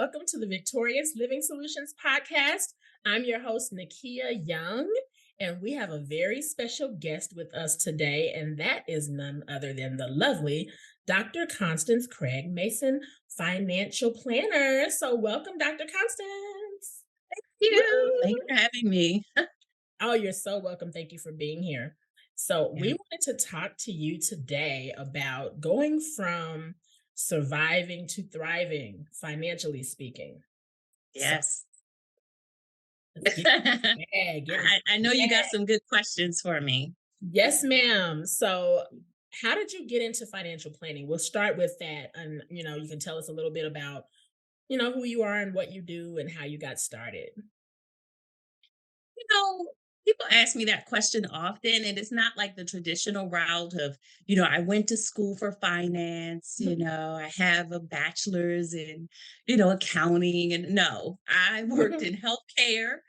welcome to the Victorious Living Solutions podcast. I'm your host, Nikeya Young, and we have a very special guest with us today, and that is none other than the lovely Dr. Constance Craig-Mason, financial planner. So, welcome, Dr. Constance. You. Woo! Thank you for having me. Oh, you're so welcome. Thank you for being here. So, we Yeah. wanted to talk to you today about going from surviving to thriving, financially speaking. So, Yes. let's get it. I know you got some good questions for me. Yes, ma'am. So, how did you get into financial planning? We'll start with that. And, you can tell us a little bit about, who you are and what you do and how you got started. You know, people ask me that question often, and it's not like the traditional route of, I went to school for finance, I have a bachelor's in, accounting. And no, I worked in healthcare.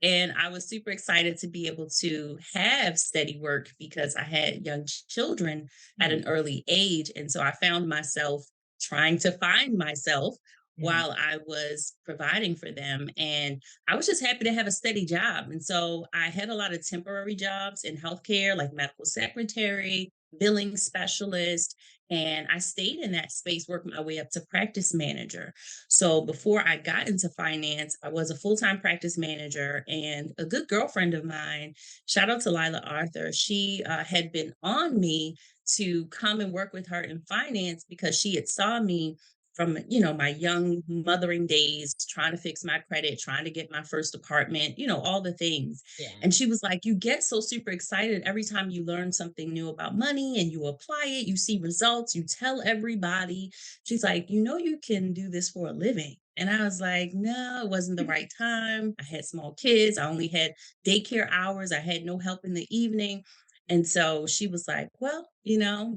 And I was super excited to be able to have steady work because I had young children at Mhm. an early age. And so I found myself trying to find myself Mhm. while I was providing for them. And I was just happy to have a steady job. And so I had a lot of temporary jobs in healthcare, like medical secretary, billing specialist. And I stayed in that space, worked my way up to practice manager. So before I got into finance, I was a full time practice manager. And a good girlfriend of mine, shout out to Lila Arthur, she had been on me to come and work with her in finance because she had saw me from my young mothering days, trying to fix my credit, trying to get my first apartment, all the things. Yeah. And she was like, you get so super excited every time you learn something new about money and you apply it, you see results, you tell everybody. She's like, you can do this for a living. And I was like, no, it wasn't the right time. I had small kids, I only had daycare hours, I had no help in the evening. And so she was like, well,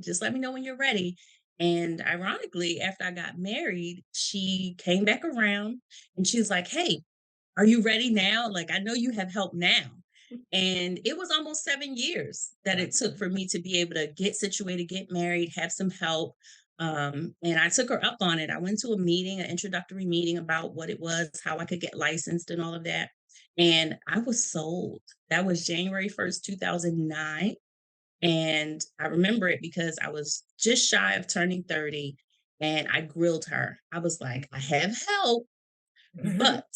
just let me know when you're ready. And ironically, after I got married, she came back around and she was like, hey, are you ready now? Like, I know you have help now. And it was almost 7 years that Wow. it took for me to be able to get situated, get married, have some help. And I took her up on it. I went to a meeting, an introductory meeting about what it was, how I could get licensed and all of that. And I was sold. That was January 1st, 2009. And I remember it because I was just shy of turning 30 and I grilled her. I was like, I have help, but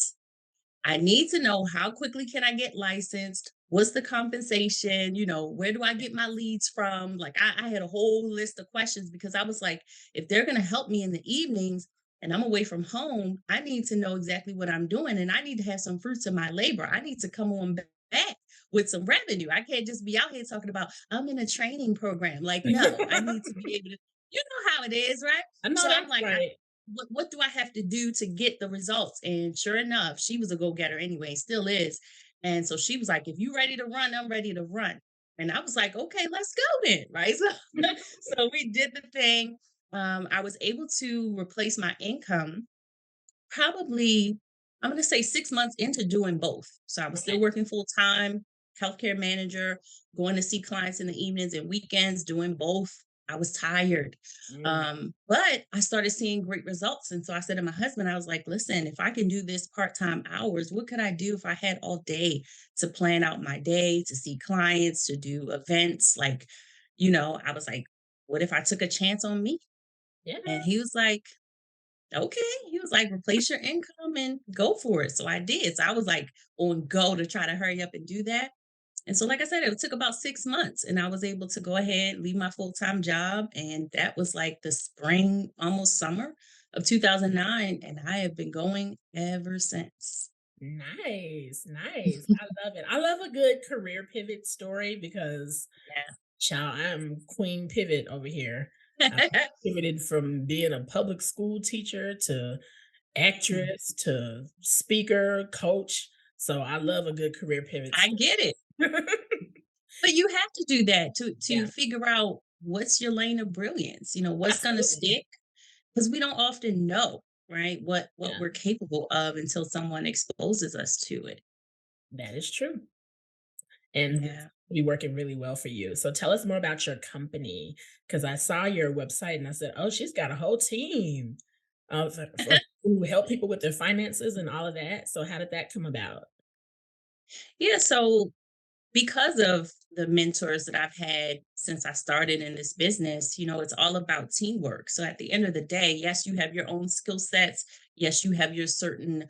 I need to know how quickly can I get licensed? What's the compensation? Where do I get my leads from? Like I had a whole list of questions because I was like, if they're going to help me in the evenings and I'm away from home, I need to know exactly what I'm doing and I need to have some fruits of my labor. I need to come on back with some revenue. I can't just be out here talking about I'm in a training program. Like, no, I need to be able to, how it is, right? I know So I'm that's like, right. what do I have to do to get the results? And sure enough, she was a go-getter anyway, still is. And so she was like, if you ready to run, I'm ready to run. And I was like, okay, let's go then. Right. So we did the thing. I was able to replace my income probably, I'm going to say 6 months into doing both. So I was still Okay. working full time, healthcare manager, going to see clients in the evenings and weekends, doing both. I was tired. Mm. But I started seeing great results. And so I said to my husband, I was like, listen, if I can do this part time hours, what could I do if I had all day to plan out my day, to see clients, to do events? Like, I was like, what if I took a chance on me? Yeah. And he was like, okay. He was like, replace your income and go for it. So I did. So I was like on go to try to hurry up and do that. And so, like I said, it took about 6 months and I was able to go ahead, leave my full time job. And that was like the spring, almost summer of 2009. And I have been going ever since. Nice. Nice. I love it. I love a good career pivot story because, child, I'm Queen Pivot over here. I Yeah. pivoted from being a public school teacher to actress to speaker, coach. So I love a good career pivot I story. get it. But you have to do that to Yeah, figure out what's your lane of brilliance, what's going to absolutely. stick. Because we don't often know, right, what Yeah, we're capable of until someone exposes us to it. that is true. And it's Yeah. be working really well for you. So tell us more about your company because I saw your website and I said, oh, she's got a whole team for who help people with their finances and all of that. So how did that come about? Yeah, so because of the mentors that I've had since I started in this business, it's all about teamwork. So at the end of the day, yes, you have your own skill sets. Yes, you have your certain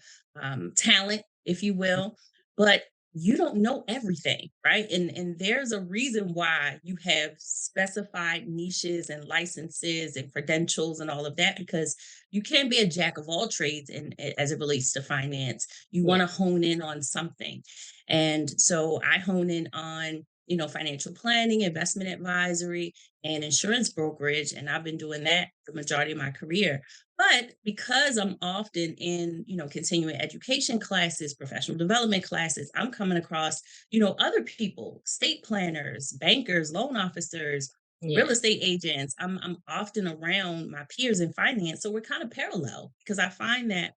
talent, if you will, but you don't know everything, right? And there's a reason why you have specified niches and licenses and credentials and all of that, because you can't be a jack of all trades as it relates to finance. You Yeah. want to hone in on something. And so I hone in on, financial planning, investment advisory, and insurance brokerage. And I've been doing that the majority of my career. But because I'm often in, continuing education classes, professional development classes, I'm coming across, other people, state planners, bankers, loan officers, real Yeah. estate agents. I'm often around my peers in finance. So we're kind of parallel because I find that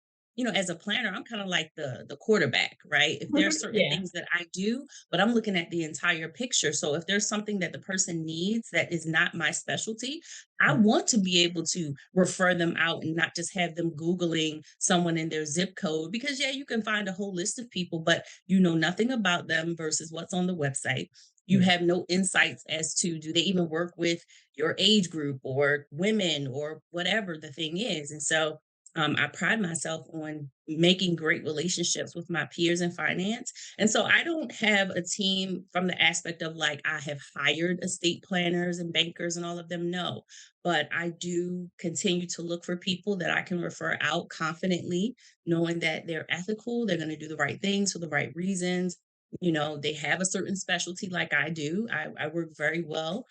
as a planner, I'm kind of like the quarterback, right? If there's certain Yeah. things that I do, but I'm looking at the entire picture. So if there's something that the person needs that is not my specialty, I Mm. want to be able to refer them out and not just have them Googling someone in their zip code. Because yeah, you can find a whole list of people, but you know nothing about them versus what's on the website. You Yeah. have no insights as to do they even work with your age group or women or whatever the thing is. And so I pride myself on making great relationships with my peers in finance. And so I don't have a team from the aspect of like I have hired estate planners and bankers and all of them. No, but I do continue to look for people that I can refer out confidently, knowing that they're ethical, they're going to do the right things for the right reasons. They have a certain specialty like I do. I work very well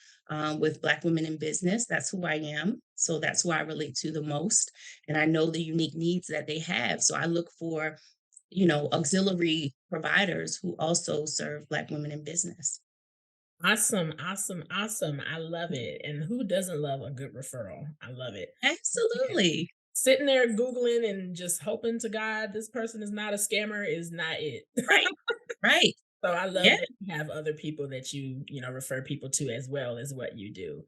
with Black women in business. That's who I am. So that's who I relate to the most. And I know the unique needs that they have. So I look for, auxiliary providers who also serve Black women in business. Awesome, awesome, awesome. I love it. And who doesn't love a good referral? I love it. Yeah. Absolutely. Sitting there Googling and just hoping to God this person is not a scammer is not it. Right. Right. So I love Yeah. that you have other people that refer people to as well as what you do.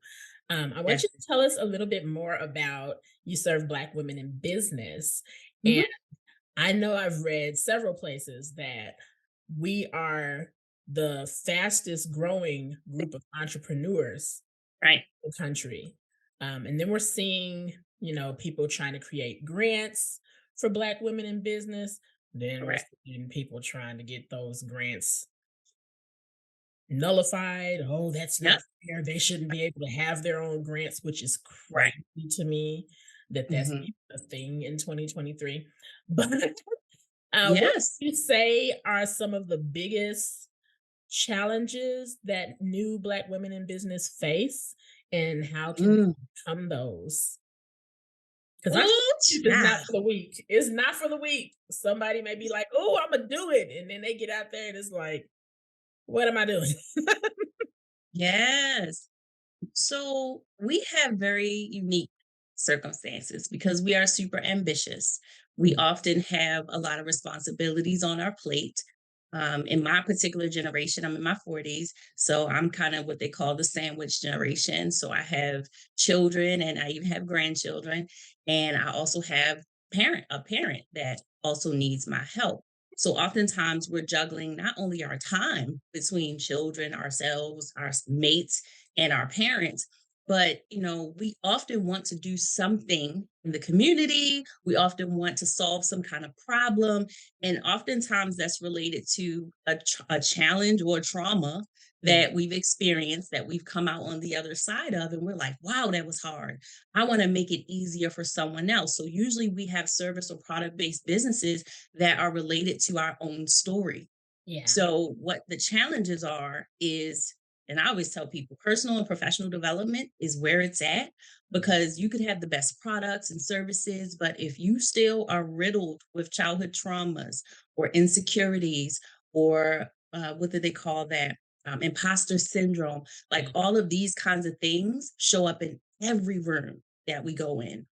I want you to Definitely. tell us a little bit more about you serve Black women in business. And Mhm. I know I've read several places that we are the fastest growing group of entrepreneurs Right. in the country. And then we're seeing, people trying to create grants for Black women in business. Then we're Correct. seeing people trying to get those grants nullified. Oh, that's Yep. not fair. They shouldn't be able to have their own grants, which is Right. crazy to me that that's Mhm. even a thing in 2023. But what Yes. would you say are some of the biggest challenges that new Black women in business face, and how can they Mm. overcome those? Because Ooh, entrepreneurship is not child. for the weak. It's not for the weak. Somebody may be like, "Oh, I'm gonna do it," and then they get out there and it's like, "What am I doing?" Yes. So we have very unique circumstances because we are super ambitious. We Mhm. often have a lot of responsibilities on our plate. In my particular generation, I'm in my 40s. So I'm kind of what they call the sandwich generation. So I have children and I even have grandchildren. And I also have a parent that also needs my help. So oftentimes we're juggling not only our time between children, ourselves, our mates, and our parents, but we often want to do something in the community. We often want to solve some kind of problem, and oftentimes that's related to a challenge or a trauma Yeah, that we've experienced, that we've come out on the other side of, and we're like, wow, that was hard. I want to make it easier for someone else. So usually we have service or product based businesses that are related to our own story. yeah, So what the challenges are is, and I always tell people, personal and professional development is where it's at, because you could have the best products and services, but if you still are riddled with childhood traumas or insecurities or what do they call that? Imposter syndrome. Like yeah. all of these kinds of things show up in every room that we go in.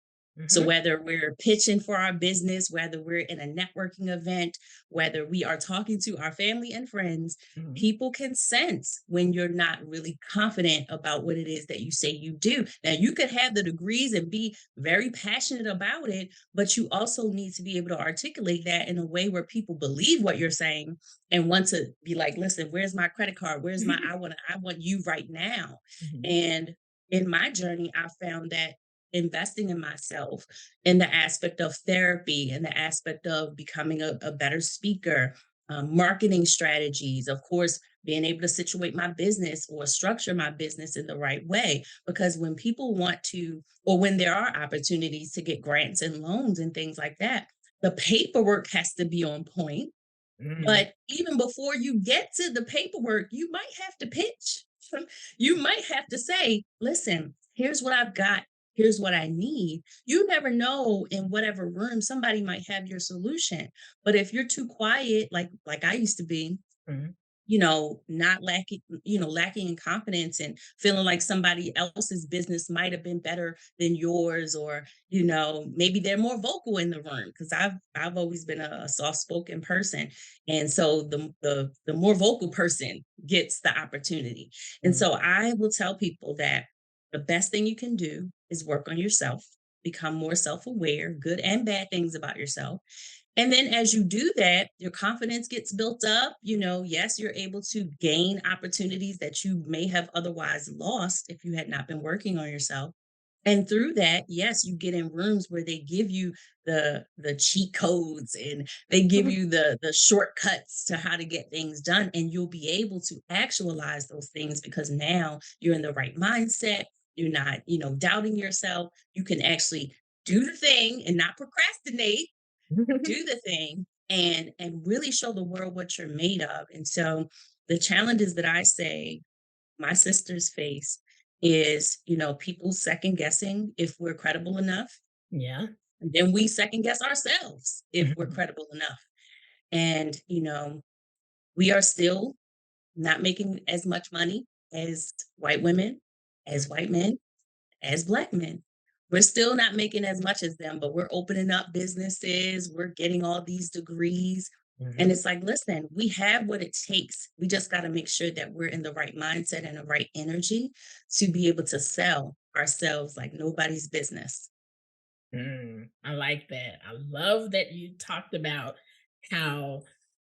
So Mhm, whether we're pitching for our business, whether we're in a networking event, whether we are talking to our family and friends, mhm, people can sense when you're not really confident about what it is that you say you do. Now, you could have the degrees and be very passionate about it, but you also need to be able to articulate that in a way where people believe what you're saying and want to be like, listen, where's my credit card? Where's my I want you right now. mhm, And in my journey, I found that investing in myself in the aspect of therapy, in the aspect of becoming a better speaker, marketing strategies, of course, being able to situate my business or structure my business in the right way. Because when people want to, or when there are opportunities to get grants and loans and things like that, the paperwork has to be on point, mm, but even before you get to the paperwork, you might have to pitch. You might have to say, listen, here's what I've got. Here's what I need. You never know in whatever room somebody might have your solution. But if you're too quiet, like I used to be, mhm, not lacking, lacking in confidence and feeling like somebody else's business might have been better than yours, or, maybe they're more vocal in the room because I've always been a soft-spoken person. And so the more vocal person gets the opportunity. And mm, so I will tell people that the best thing you can do is work on yourself, become more self-aware, good and bad things about yourself, and then as you do that, your confidence gets built up. Yes, you're able to gain opportunities that you may have otherwise lost if you had not been working on yourself. And through that, yes, you get in rooms where they give you the cheat codes and they give you the shortcuts to how to get things done, and you'll be able to actualize those things because now you're in the right mindset. You're not, doubting yourself. You can actually do the thing and not procrastinate, mhm. do the thing and really show the world what you're made of. And so the challenges that I say my sisters face is, people second guessing if we're credible enough. Yeah. And then we second guess ourselves if we're Mhm, credible enough. And, we are still not making as much money as white women, as mm, white men, as Black men. We're still not making as much as them, but we're opening up businesses, we're getting all these degrees. And mhm. it's like, listen, we have what it takes. We just got to make sure that we're in the right mindset and the right energy to be able to sell ourselves like nobody's business. I like that. I love that you talked about how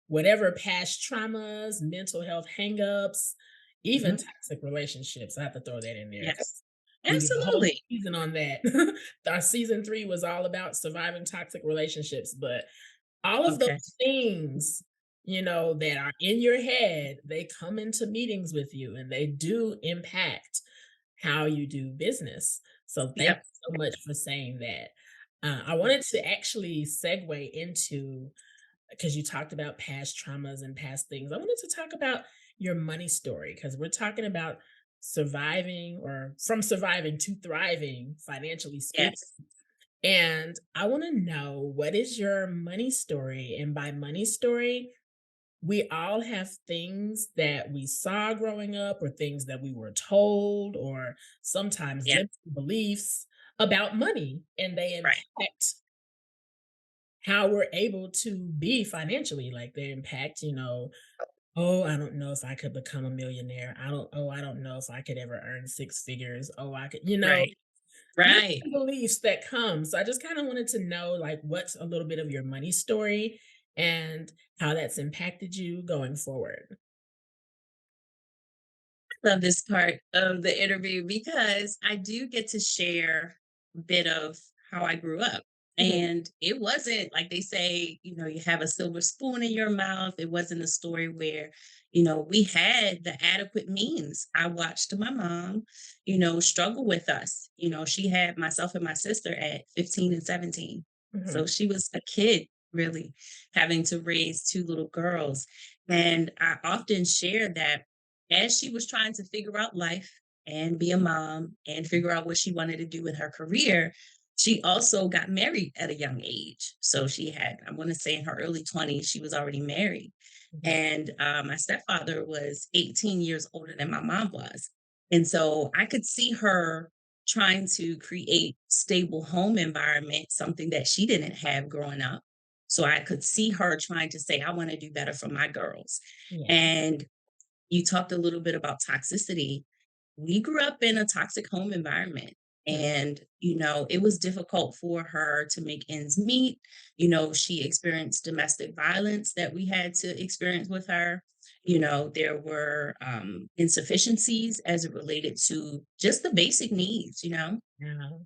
whatever past traumas, mental health hangups, even Mhm. toxic relationships, I have to throw that in there Yes, because we did a whole absolutely. season on that. Our season 3 was all about surviving toxic relationships, but all of those Okay. things, that are in your head, they come into meetings with you and they do impact how you do business. So thank Yep. you so much for saying that. I wanted to actually segue into, because you talked about past traumas and past things. I wanted to talk about your money story because we're talking about surviving, or from surviving to thriving, financially speaking. Yes. And I want to know, what is your money story? And by money story, we all have things that we saw growing up, or things that we were told, or sometimes Yes. limited beliefs about money, and they Right. impact how we're able to be financially. Like, they impact, oh, I don't know if I could become a millionaire. I don't know if I could ever earn six figures. Oh, I could, Right. limiting Right. beliefs that come. So I just kind of wanted to know, like, what's a little bit of your money story and how that's impacted you going forward. Love this part of the interview because I do get to share a bit of how I grew up. Mhm, And it wasn't like they say, you have a silver spoon in your mouth. It wasn't a story where, we had the adequate means. I watched my mom, struggle with us. She had myself and my sister at 15 and 17. mhm, So she was a kid, really, having to raise two little girls. And I often share that as she was trying to figure out life and be a mom and figure out what she wanted to do with her career, she also got married at a young age. So she had, I want to say in her early 20s, she was already married. mhm, And my stepfather was 18 years older than my mom was. And so I could see her trying to create stable home environment, something that she didn't have growing up. So I could see her trying to say, I want to do better for my girls. Yeah. And you talked a little bit about toxicity. We grew up in a toxic home environment. Mm. And, it was difficult for her to make ends meet. She experienced domestic violence that we had to experience with her. There were insufficiencies as it related to just the basic needs. Yeah.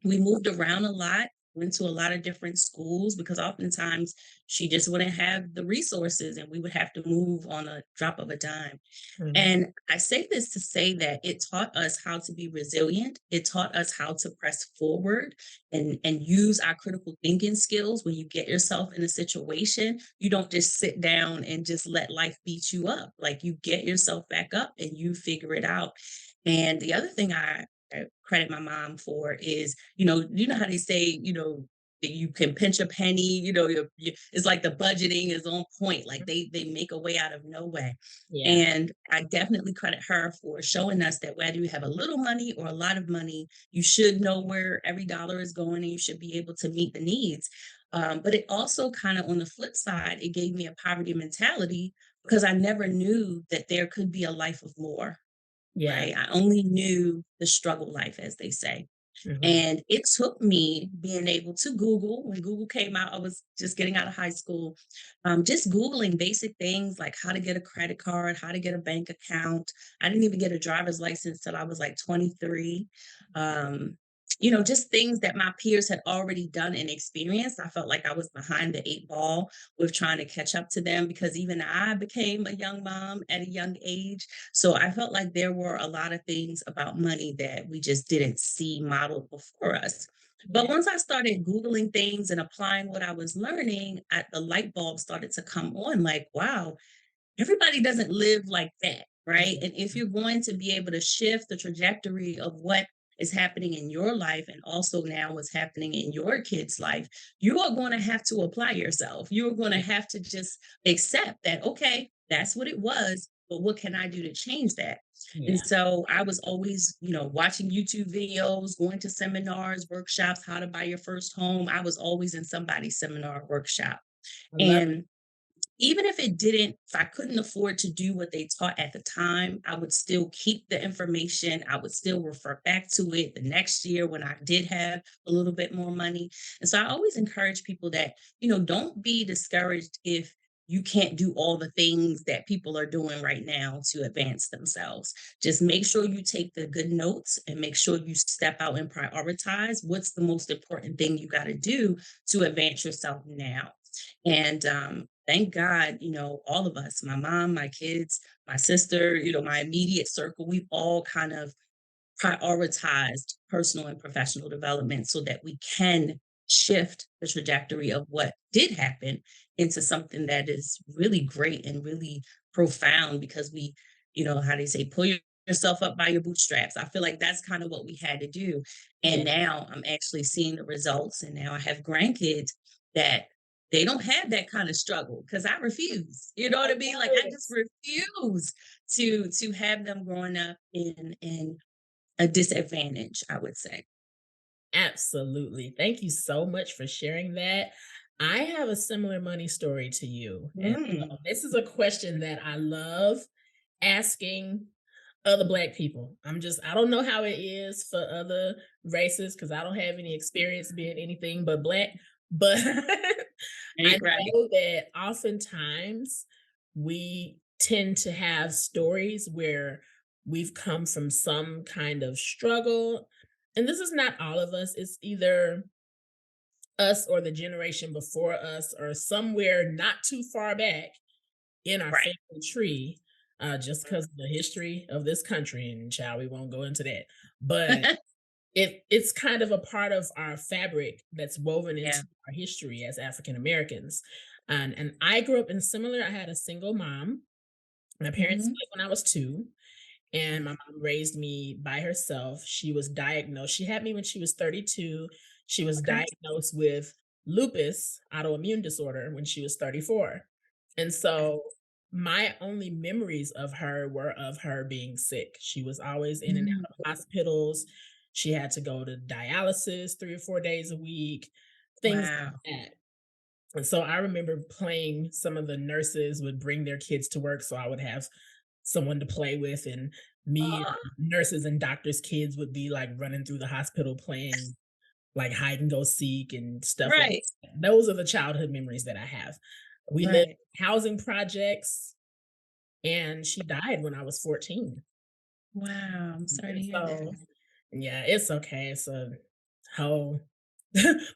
We moved around a lot, went to a lot of different schools because oftentimes she just wouldn't have the resources and we would have to move on a drop of a dime. Mhm. And I say this to say that it taught us how to be resilient. It taught us how to press forward and use our critical thinking skills. When you get yourself in a situation, you don't just sit down and just let life beat you up. Like, you get yourself back up and you figure it out. And the other thing I credit my mom for is, you know how they say, that you can pinch a penny, it's like the budgeting is on point. Like, they make a way out of no way. Yeah. And I definitely credit her for showing us that whether you have a little money or a lot of money, you should know where every dollar is going and you should be able to meet the needs. But it also kind of, on the flip side, it gave me a poverty mentality because I never knew that there could be a life of more, Yeah. right? I only knew the struggle life, as they say. Mhm. And it took me being able to Google. When Google came out, I was just getting out of high school, just Googling basic things like how to get a credit card, how to get a bank account. I didn't even get a driver's license till I was like 23. Just things that my peers had already done and experienced. I felt like I was behind the eight ball with trying to catch up to them because even I became a young mom at a young age. So I felt like there were a lot of things about money that we just didn't see modeled before us. But Yeah. once I started Googling things and applying what I was learning, the light bulb started to come on like, wow, everybody doesn't live like that, right? And if you're going to be able to shift the trajectory of what is happening in your life and also now what's happening in your kid's life, you are going to have to apply yourself. You're going to have to just accept that, okay, that's what it was, but what can I do to change that? And Yeah. so I was always, watching YouTube videos, going to seminars, workshops, how to buy your first home. I was always in somebody's seminar workshop. I love And even if I couldn't afford to do what they taught at the time, I would still keep the information. I would still refer back to it the next year when I did have a little bit more money. And so I always encourage people that, don't be discouraged if you can't do all the things that people are doing right now to advance themselves. Just make sure you take the good notes and make sure you step out and prioritize what's the most important thing you got to do to advance yourself now. And thank God, all of us, my mom, my kids, my sister, my immediate circle, we've all kind of prioritized personal and professional development so that we can shift the trajectory of what did happen into something that is really great and really profound because how they say, yourself up by your bootstraps. I feel like that's kind of what we had to do. Yeah. And now I'm actually seeing the results. And now I have grandkids that they don't have that kind of struggle because I refuse. You know I what I mean? love Like, I it. just refuse to have them growing up in a disadvantage, I would say. Absolutely. Thank you so much for sharing that. I have a similar money story to you. And Mm, this is a question that I love asking other Black people. I don't know how it is for other races because I don't have any experience being anything but Black. But I ain't right. know that oftentimes we tend to have stories where we've come from some kind of struggle. And this is not all of us, it's either us or the generation before us or somewhere not too far back in our Right. family tree, just because of the history of this country. And child, we won't go into that. But it's kind of a part of our fabric that's woven Yeah. into our history as African Americans. And I grew up in similar, I had a single mom. My parents Mhm. split when I was 2, and my mom raised me by herself. She was diagnosed. She had me when she was 32. She was Okay. diagnosed with lupus, autoimmune disorder, when she was 34. And so my only memories of her were of her being sick. She was always in and out Mm, of hospitals. She had to go to dialysis 3 or 4 days a week, things Wow. like that. And so I remember playing some of the nurses would bring their kids to work, so I would have someone to play with, and me Aw, and nurses and doctors' kids would be, like, running through the hospital playing, like, hide and go seek and stuff like right, that. Those are the childhood memories that I have. We lived right. in housing projects, and she died when I was 14. Wow, I'm sorry to And hear that. so yeah, it's okay. It's a whole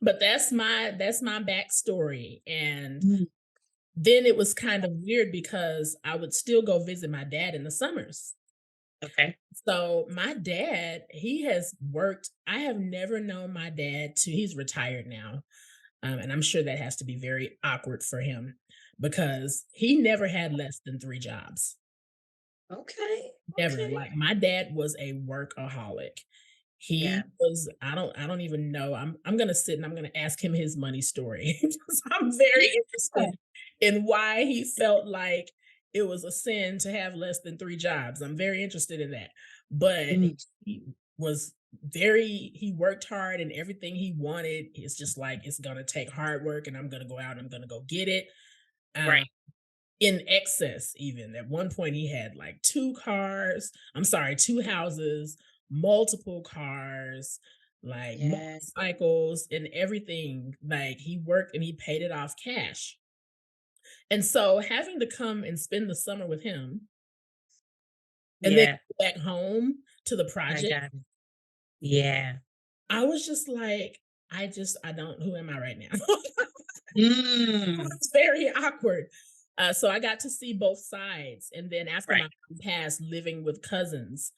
but that's my backstory. And Mm, then it was kind of weird because I would still go visit my dad in the summers. okay, So my dad, he has worked. I have never known my dad to, he's retired now. And I'm sure that has to be very awkward for him because he never had less than 3 jobs. okay, Never. okay. Like, my dad was a workaholic. Yeah. He was, I don't even know. I'm gonna sit and I'm gonna ask him his money story because I'm very Yeah. interested in why he felt like it was a sin to have less than 3 jobs. I'm very interested in that. But Mm, he was very, he worked hard and everything he wanted. It's just like, it's gonna take hard work and I'm gonna go out and I'm gonna go get it. Um, right. in excess, even. At one point, he had like 2 cars, I'm sorry, 2 houses, multiple cars, like Yeah, motorcycles and everything. Like, he worked and he paid it off cash. And so having to come and spend the summer with him and then yeah, go back home to the I project, got it. Yeah. I was just like, I don't, who am I right now? Mm, was very awkward. So I got to see both sides. And then after my right. mom passed, living with cousins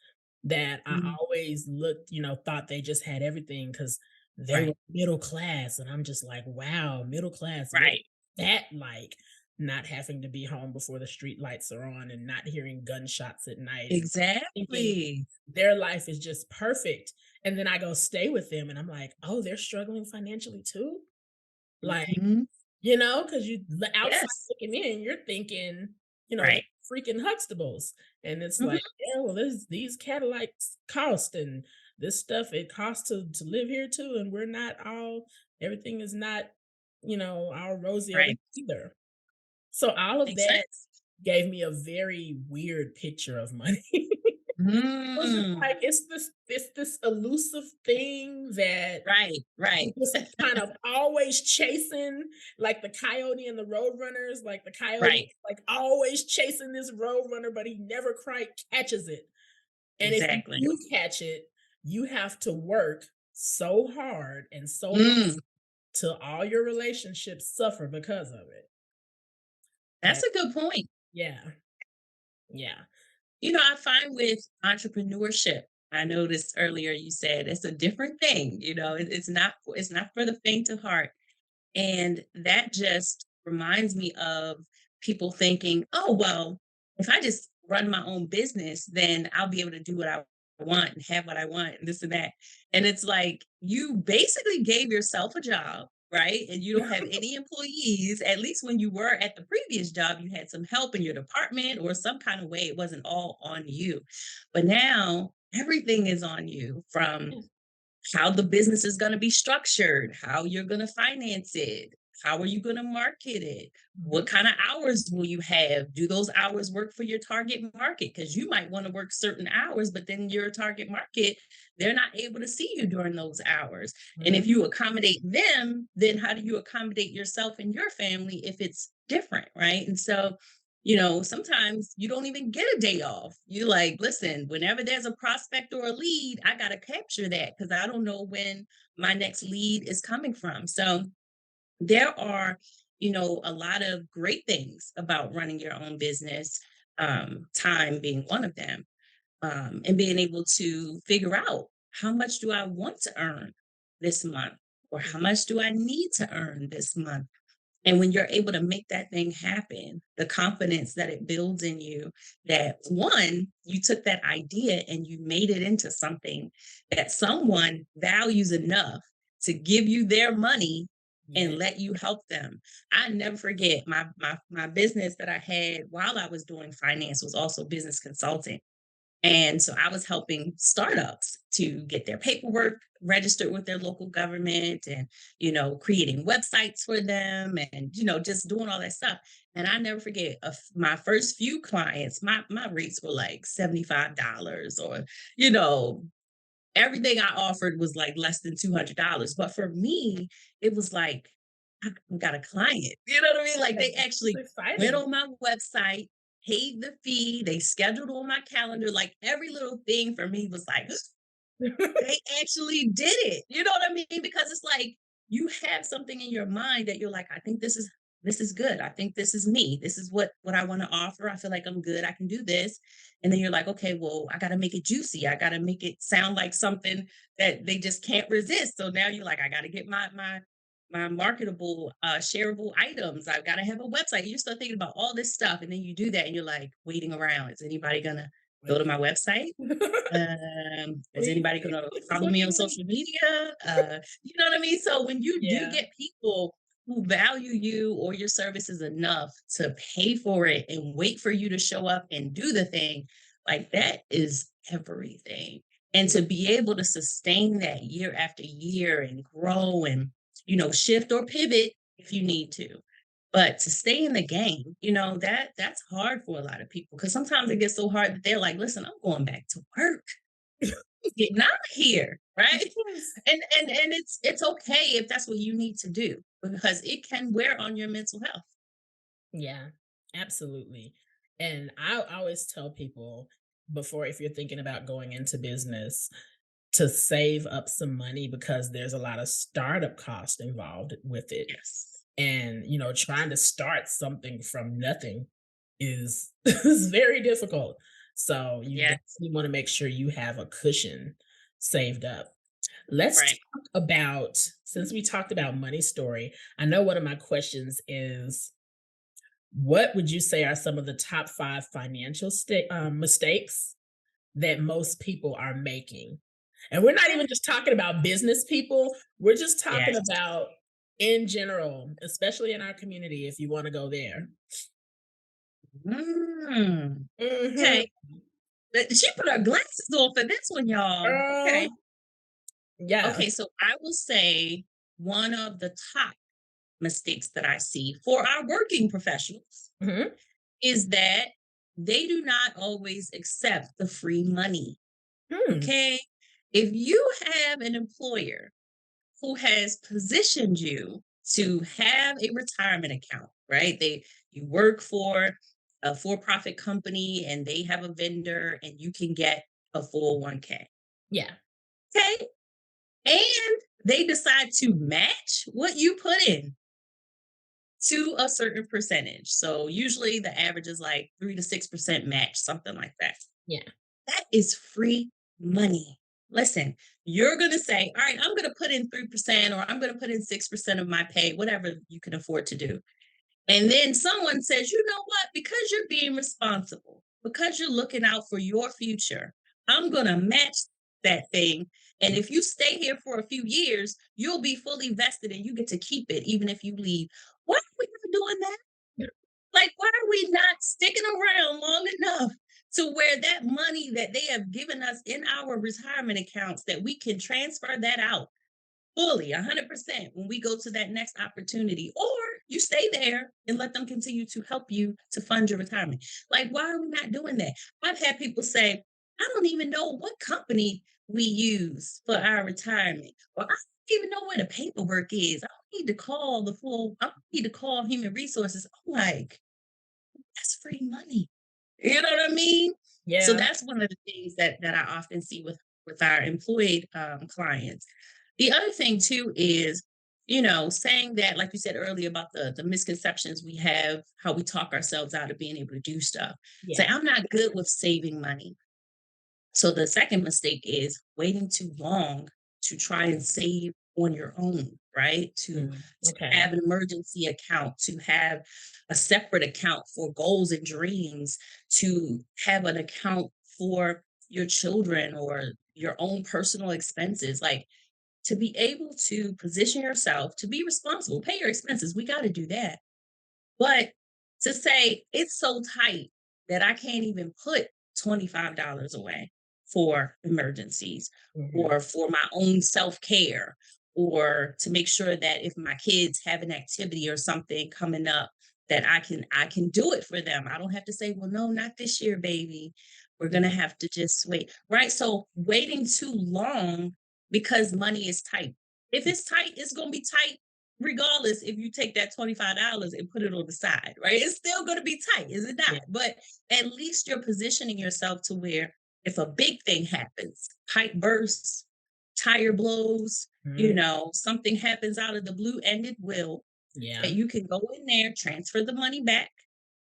that I Mhm, always looked, thought they just had everything because they were right, middle class. And I'm just like, wow, middle class, what right. that like? Not having to be home before the street lights are on and not hearing gunshots at night and thinking Exactly. their life is just perfect. And then I go stay with them and I'm like, oh, they're struggling financially too? Like, Mhm. because you the outside Yes. looking in, you're thinking, they're Right. freaking Huxtables. And it's Mhm. like, yeah, well, these Cadillacs cost and this stuff, it costs to live here too. And we're not all, everything is not, all rosy over here Right. either. So all of Makes that sense. gave me a very weird picture of money. Was just Mm. like, it's this elusive thing that Right, right. just kind of always chasing, like the coyote and the road runners, like the coyote, Right. like always chasing this road runner, but he never quite catches it. And if you Exactly. do catch it, you have to work so hard and so long Mm. till all your relationships suffer because of it. And That's a good point. yeah, yeah. I find with entrepreneurship, I noticed earlier you said it's a different thing. It's not for the faint of heart. And that just reminds me of people thinking, oh, well, if I just run my own business, then I'll be able to do what I want and have what I want and this and that. And it's like you basically gave yourself a job, right? And you don't have any employees. At least when you were at the previous job, you had some help in your department or some kind of way. It wasn't all on you. But now everything is on you, from how the business is going to be structured, how you're going to finance it, how are you going to market it, what Mhm. kind of hours will you have? Do those hours work for your target market? Because you might want to work certain hours, but then your target market, they're not able to see you during those hours. And if Mhm. you accommodate them, then how do you accommodate yourself and your family if it's different, right? And so sometimes you don't even get a day off. You like, listen, whenever there's a prospect or a lead, I got to capture that because I don't know when my next lead is coming from. So there are, a lot of great things about running your own business, time being one of them, and being able to figure out how much do I want to earn this month or how much do I need to earn this month. And when you're able to make that thing happen, the confidence that it builds in you, that one, you took that idea and you made it into something that someone values enough to give you their money and Yeah. let you help them. I never forget my business that I had while I was doing finance was also business consulting. And so I was helping startups to get their paperwork registered with their local government and, creating websites for them and, just doing all that stuff. And I never forget my first few clients, my rates were like $75 or, you know, everything I offered was like less than $200. But for me, it was like, I got a client. You know what I mean? Like they It's actually went exciting. on my website, paid the fee, they scheduled on my calendar. Like every little thing for me was like, they actually did it. You know what I mean? Because it's like you have something in your mind that you're like, I think this is good. I think this is me. This is what I want to offer. I feel like I'm good. I can do this. And then you're like, okay, well, I got to make it juicy. I got to make it sound like something that they just can't resist. So now you're like, I got to get my marketable shareable items. I've got to have a website. You start thinking about all this stuff and then you do that and you're like waiting around. Is anybody going to go to my website? Is Please, anybody gonna this is follow what me on you want. social media? You know what I mean? So when you do Yeah. get people who value you or your services enough to pay for it and wait for you to show up and do the thing, like that is everything. And to be able to sustain that year after year and grow and, shift or pivot if you need to. But to stay in the game, that's hard for a lot of people because sometimes it gets so hard that they're like, listen, I'm going back to work. Getting out of here, right? Yes. And it's okay if that's what you need to do because it can wear on your mental health. Yeah, absolutely. And I always tell people before, if you're thinking about going into business, to save up some money because there's a lot of startup cost involved with it. Yes. And, trying to start something from nothing is is very difficult. So you Yes. definitely want to make sure you have a cushion saved up. Let's Right. talk about, since we talked about money story, I know one of my questions is, what would you say are some of the top 5 financial mistakes that most people are making? And we're not even just talking about business people, we're just talking Yes. about in general, especially in our community, if you wanna go there. Mm, Mhm. okay. She put her glasses on for this one, y'all. Okay. Girl, yeah. Okay. So I will say one of the top mistakes that I see for our working professionals Mhm. is that they do not always accept the free money. Hmm. Okay. If you have an employer who has positioned you to have a retirement account, right? You work for a for-profit company and they have a vendor and you can get a 401k. Yeah. Okay. And they decide to match what you put in to a certain percentage. So usually the average is like 3 to 6% match, something like that. Yeah. That is free money. Listen, you're going to say, all right, I'm going to put in 3% or I'm going to put in 6% of my pay, whatever you can afford to do. And then someone says, you know what? Because you're being responsible, because you're looking out for your future, I'm going to match that thing. And if you stay here for a few years, you'll be fully vested and you get to keep it, even if you leave. Why are we not doing that? Like, why are we not sticking around long enough to where that money that they have given us in our retirement accounts that we can transfer that out fully 100% when we go to that next opportunity, or you stay there and let them continue to help you to fund your retirement? Like, why are we not doing that? I've had people say, I don't even know what company we use for our retirement, or I don't even know where the paperwork is. I don't need to call I don't need to call human resources. I'm like, that's free money. You know what I mean? So Yeah. that's one of the things that I often see with our employed clients. The other thing too is, saying that, like you said earlier about the misconceptions we have, how we talk ourselves out of being able to do stuff. Say, Yeah. I'm not good with saving money. So the second mistake is waiting too long to try and save on your own, right? Mm. To Okay. have an emergency account, to have a separate account for goals and dreams, to have an account for your children or your own personal expenses. Like to be able to position yourself to be responsible, pay your expenses. We got to do that. But to say it's so tight that I can't even put $25 away for emergencies Mhm. or for my own self-care or to make sure that if my kids have an activity or something coming up that I can do it for them. I don't have to say, "Well, no, not this year, baby. We're Yeah. gonna have to just wait." Right? So waiting too long because money is tight. If it's tight, it's gonna be tight regardless if you take that $25 and put it on the side, right? It's still gonna be tight, is it Yeah. not? But at least you're positioning yourself to where if a big thing happens, pipe bursts, tire blows, Mhm. something happens out of the blue, and it will, that Yeah. you can go in there, transfer the money back,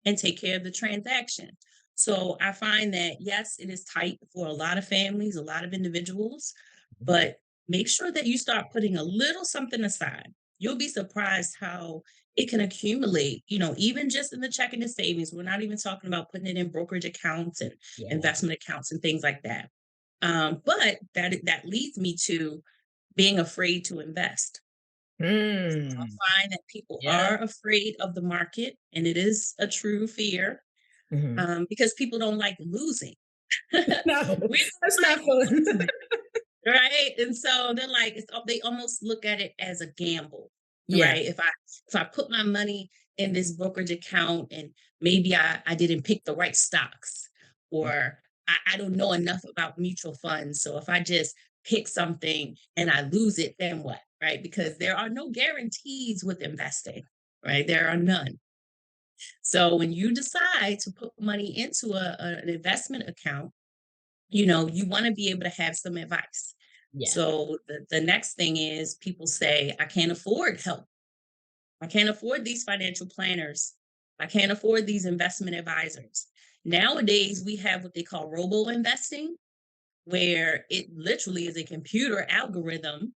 and take care of the transaction. So I find that, yes, it is tight for a lot of families, a lot of individuals, but make sure that you start putting a little something aside. You'll be surprised how it can accumulate, even just in the checking and savings. We're not even talking about putting it in brokerage accounts and Yeah. investment accounts and things like that. But that leads me to being afraid to invest. Mm. I find that people Yep. are afraid of the market, and it is a true fear Mhm. because people don't like losing. No, We that's don't not like fun. losing, right? And so they're like, they almost look at it as a gamble, Yeah. right? If I put my money in this brokerage account and maybe I didn't pick the right stocks, or I don't know enough about mutual funds. So if I just pick something and I lose it, then what? Right? Because there are no guarantees with investing, right? There are none. So when you decide to put money into an investment account, you want to be able to have some advice. Yeah. So the next thing is people say, I can't afford help. I can't afford these financial planners. I can't afford these investment advisors. Nowadays, we have what they call robo investing, where it literally is a computer algorithm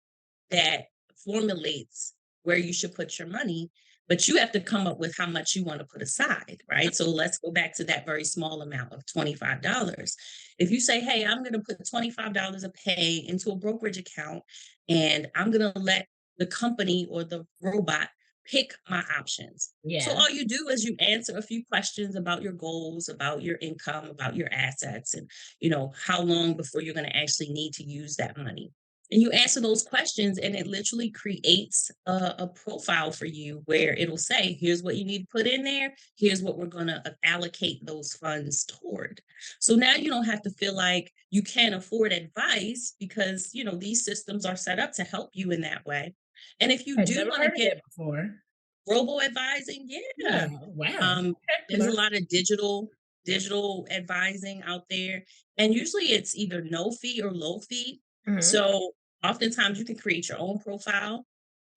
that formulates where you should put your money, but you have to come up with how much you want to put aside, right? So let's go back to that very small amount of $25. If you say, hey, I'm going to put $25 a pay into a brokerage account and I'm going to let the company or the robot pick my options. So Yeah. all you do is you answer a few questions about your goals, about your income, about your assets, and how long before you're going to actually need to use that money, and you answer those questions, and it literally creates a profile for you where it'll say, here's what you need to put in there. Here's what we're going to allocate those funds toward. So now you don't have to feel like you can't afford advice because, these systems are set up to help you in that way. And if you I'd do never want to heard of get that before. robo advising, Yeah. yeah. Wow. Um, Okay. there's a lot of digital advising out there, and usually it's either no fee or low fee. Mhm. So oftentimes you can create your own profile,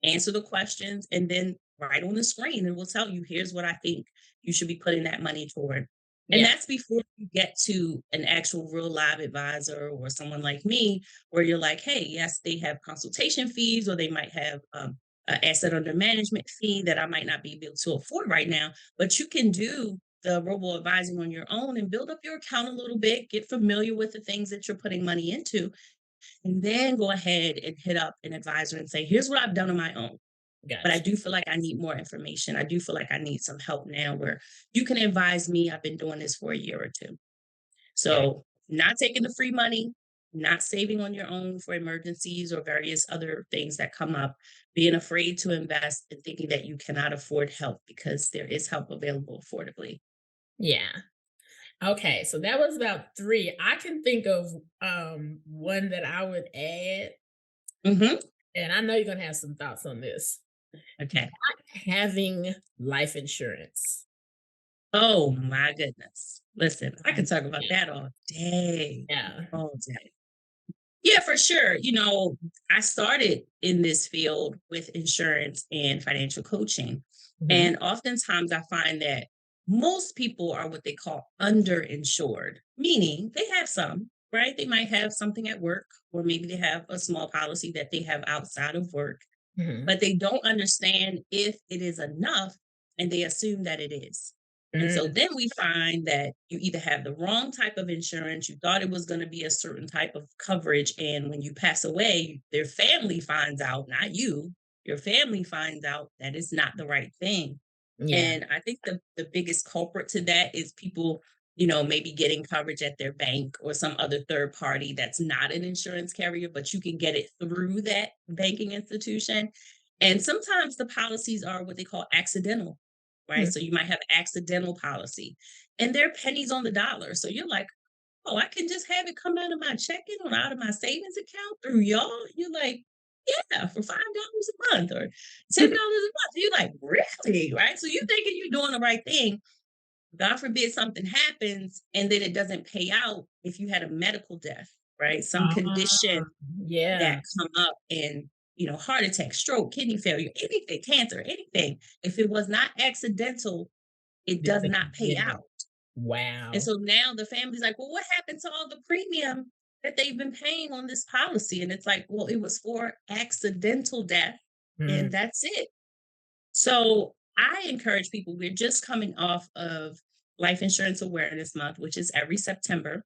answer the questions, and then right on the screen, it will tell you, here's what I think you should be putting that money toward. And Yeah. that's before you get to an actual real live advisor or someone like me, where you're like, hey, yes, they have consultation fees, or they might have an asset under management fee that I might not be able to afford right now. But you can do the robo advising on your own and build up your account a little bit, get familiar with the things that you're putting money into, and then go ahead and hit up an advisor and say, here's what I've done on my own. But I Gotcha. do feel like I need more information. I do feel like I need some help now where you can advise me. I've been doing this for a year or two. Yeah. So, not taking the free money, not saving on your own for emergencies or various other things that come up, being afraid to invest and thinking that you cannot afford help because there is help available affordably. Yeah. Okay. So that was about three. I can think of one that I would add, Hmm. and I know you're gonna have some thoughts on this. Okay. Having life insurance. Oh my goodness. Listen, I could Um, talk about that yeah. all day. Yeah, for sure. I started in this field with insurance and financial coaching. Mhm. And oftentimes I find that most people are what they call underinsured, meaning they have some, right? They might have something at work, or maybe they have a small policy that they have outside of work, Mhm. but they don't understand if it is enough, and they assume that it is. And Mm. so then we find that you either have the wrong type of insurance, you thought it was going to be a certain type of coverage, and when you pass away, their family finds out, not you, your family finds out that it's not the right thing. Yeah. And I think the biggest culprit to that is people maybe getting coverage at their bank or some other third party that's not an insurance carrier, but you can get it through that banking institution. And sometimes the policies are what they call accidental, right? Mm. So you might have accidental policy and they're pennies on the dollar. So you're like, oh, I can just have it come out of my checking or out of my savings account through y'all. You're like, yeah, for $5 a month or $10 a month. You're like, really? Right. So you thinking you're doing the right thing. God forbid something happens and then it doesn't pay out if you had a medical death, right? Some Ah, condition yeah, that come up and heart attack, stroke, kidney failure, anything, cancer, anything. If it was not accidental, it then does they not can pay get it. out. And Wow. so now the family's like, well, what happened to all the premium that they've been paying on this policy? And it's like, well, it was for accidental death, Mm, and that's it. So I encourage people, we're just coming off of Life Insurance Awareness Month, which is every September.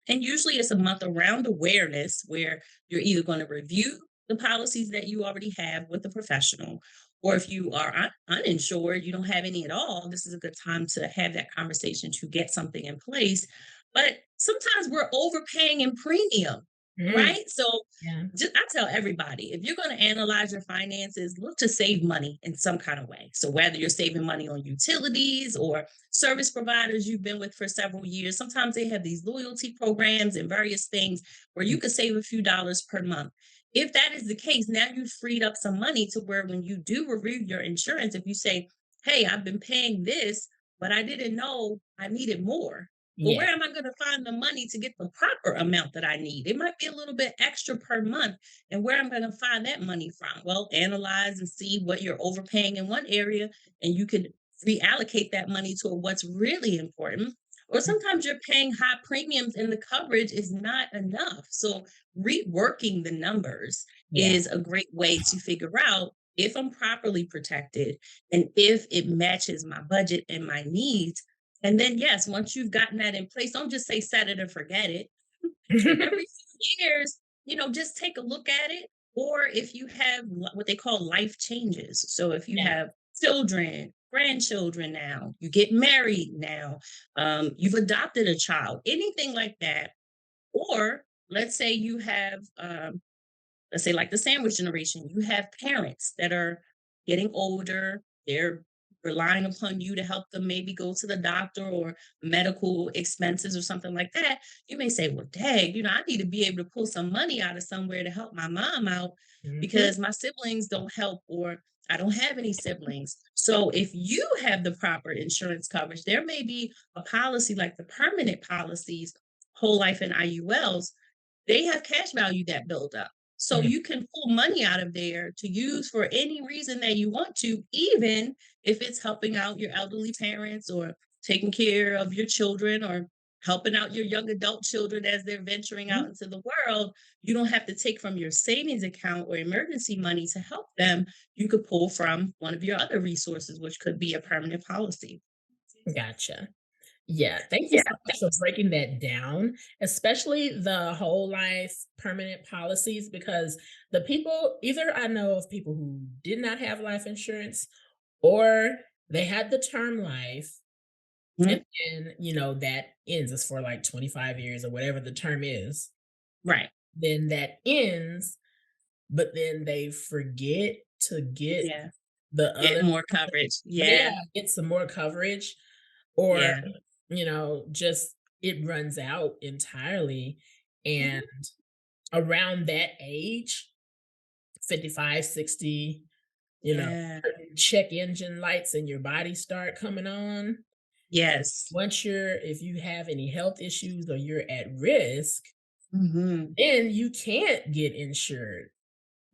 And usually it's a month around awareness where you're either going to review the policies that you already have with a professional, or if you are uninsured, you don't have any at all, this is a good time to have that conversation to get something in place. But sometimes we're overpaying in premium, mm, right? So yeah, I tell everybody, if you're going to analyze your finances, look to save money in some kind of way. So whether you're saving money on utilities or service providers you've been with for several years, sometimes they have these loyalty programs and various things where you could save a few dollars per month. If that is the case, now you've freed up some money to where when you do review your insurance, if you say, hey, I've been paying this, but I didn't know I needed more. Well, yeah, where am I going to find the money to get the proper amount that I need? It might be a little bit extra per month. And where I'm going to find that money from? Well, analyze and see what you're overpaying in one area, and you could reallocate that money to what's really important. Or mm, sometimes you're paying high premiums and the coverage is not enough. So, reworking the numbers yeah. is a great way to figure out if I'm properly protected and if it matches my budget and my needs. And then, yes, once you've gotten that in place, don't just say set it and forget it. Every few years, just take a look at it. Or if you have what they call life changes. So if you Yeah. have children, grandchildren now, you get married now, you've adopted a child, anything like that. Or let's say you have let's say like the sandwich generation, you have parents that are getting older, they're relying upon you to help them maybe go to the doctor or medical expenses or something like that. You may say, well, dang, I need to be able to pull some money out of somewhere to help my mom out Mhm. because my siblings don't help or I don't have any siblings. So if you have the proper insurance coverage, there may be a policy like the permanent policies, whole life and IULs, they have cash value that build up. So Mm, you can pull money out of there to use for any reason that you want to, even if it's helping out your elderly parents or taking care of your children or helping out your young adult children as they're venturing out mhm. into the world. You don't have to take from your savings account or emergency money to help them. You could pull from one of your other resources, which could be a permanent policy. Gotcha. Yeah, thank you Yeah. so much for breaking that down, especially the whole life permanent policies, because the people, either I know of people who did not have life insurance or they had the term life and Mhm. then, that ends. It's for like 25 years or whatever the term is. Right. Then that ends, but then they forget to get Yeah. the Get other, more coverage. yeah, Yeah. get some more coverage or, Yeah. just it runs out entirely. And Mhm. around that age, 55, 60, you know, Yeah. certain check engine lights in your body start coming on. Yes. Once if you have any health issues or you're at risk, Mhm. then you can't get insured.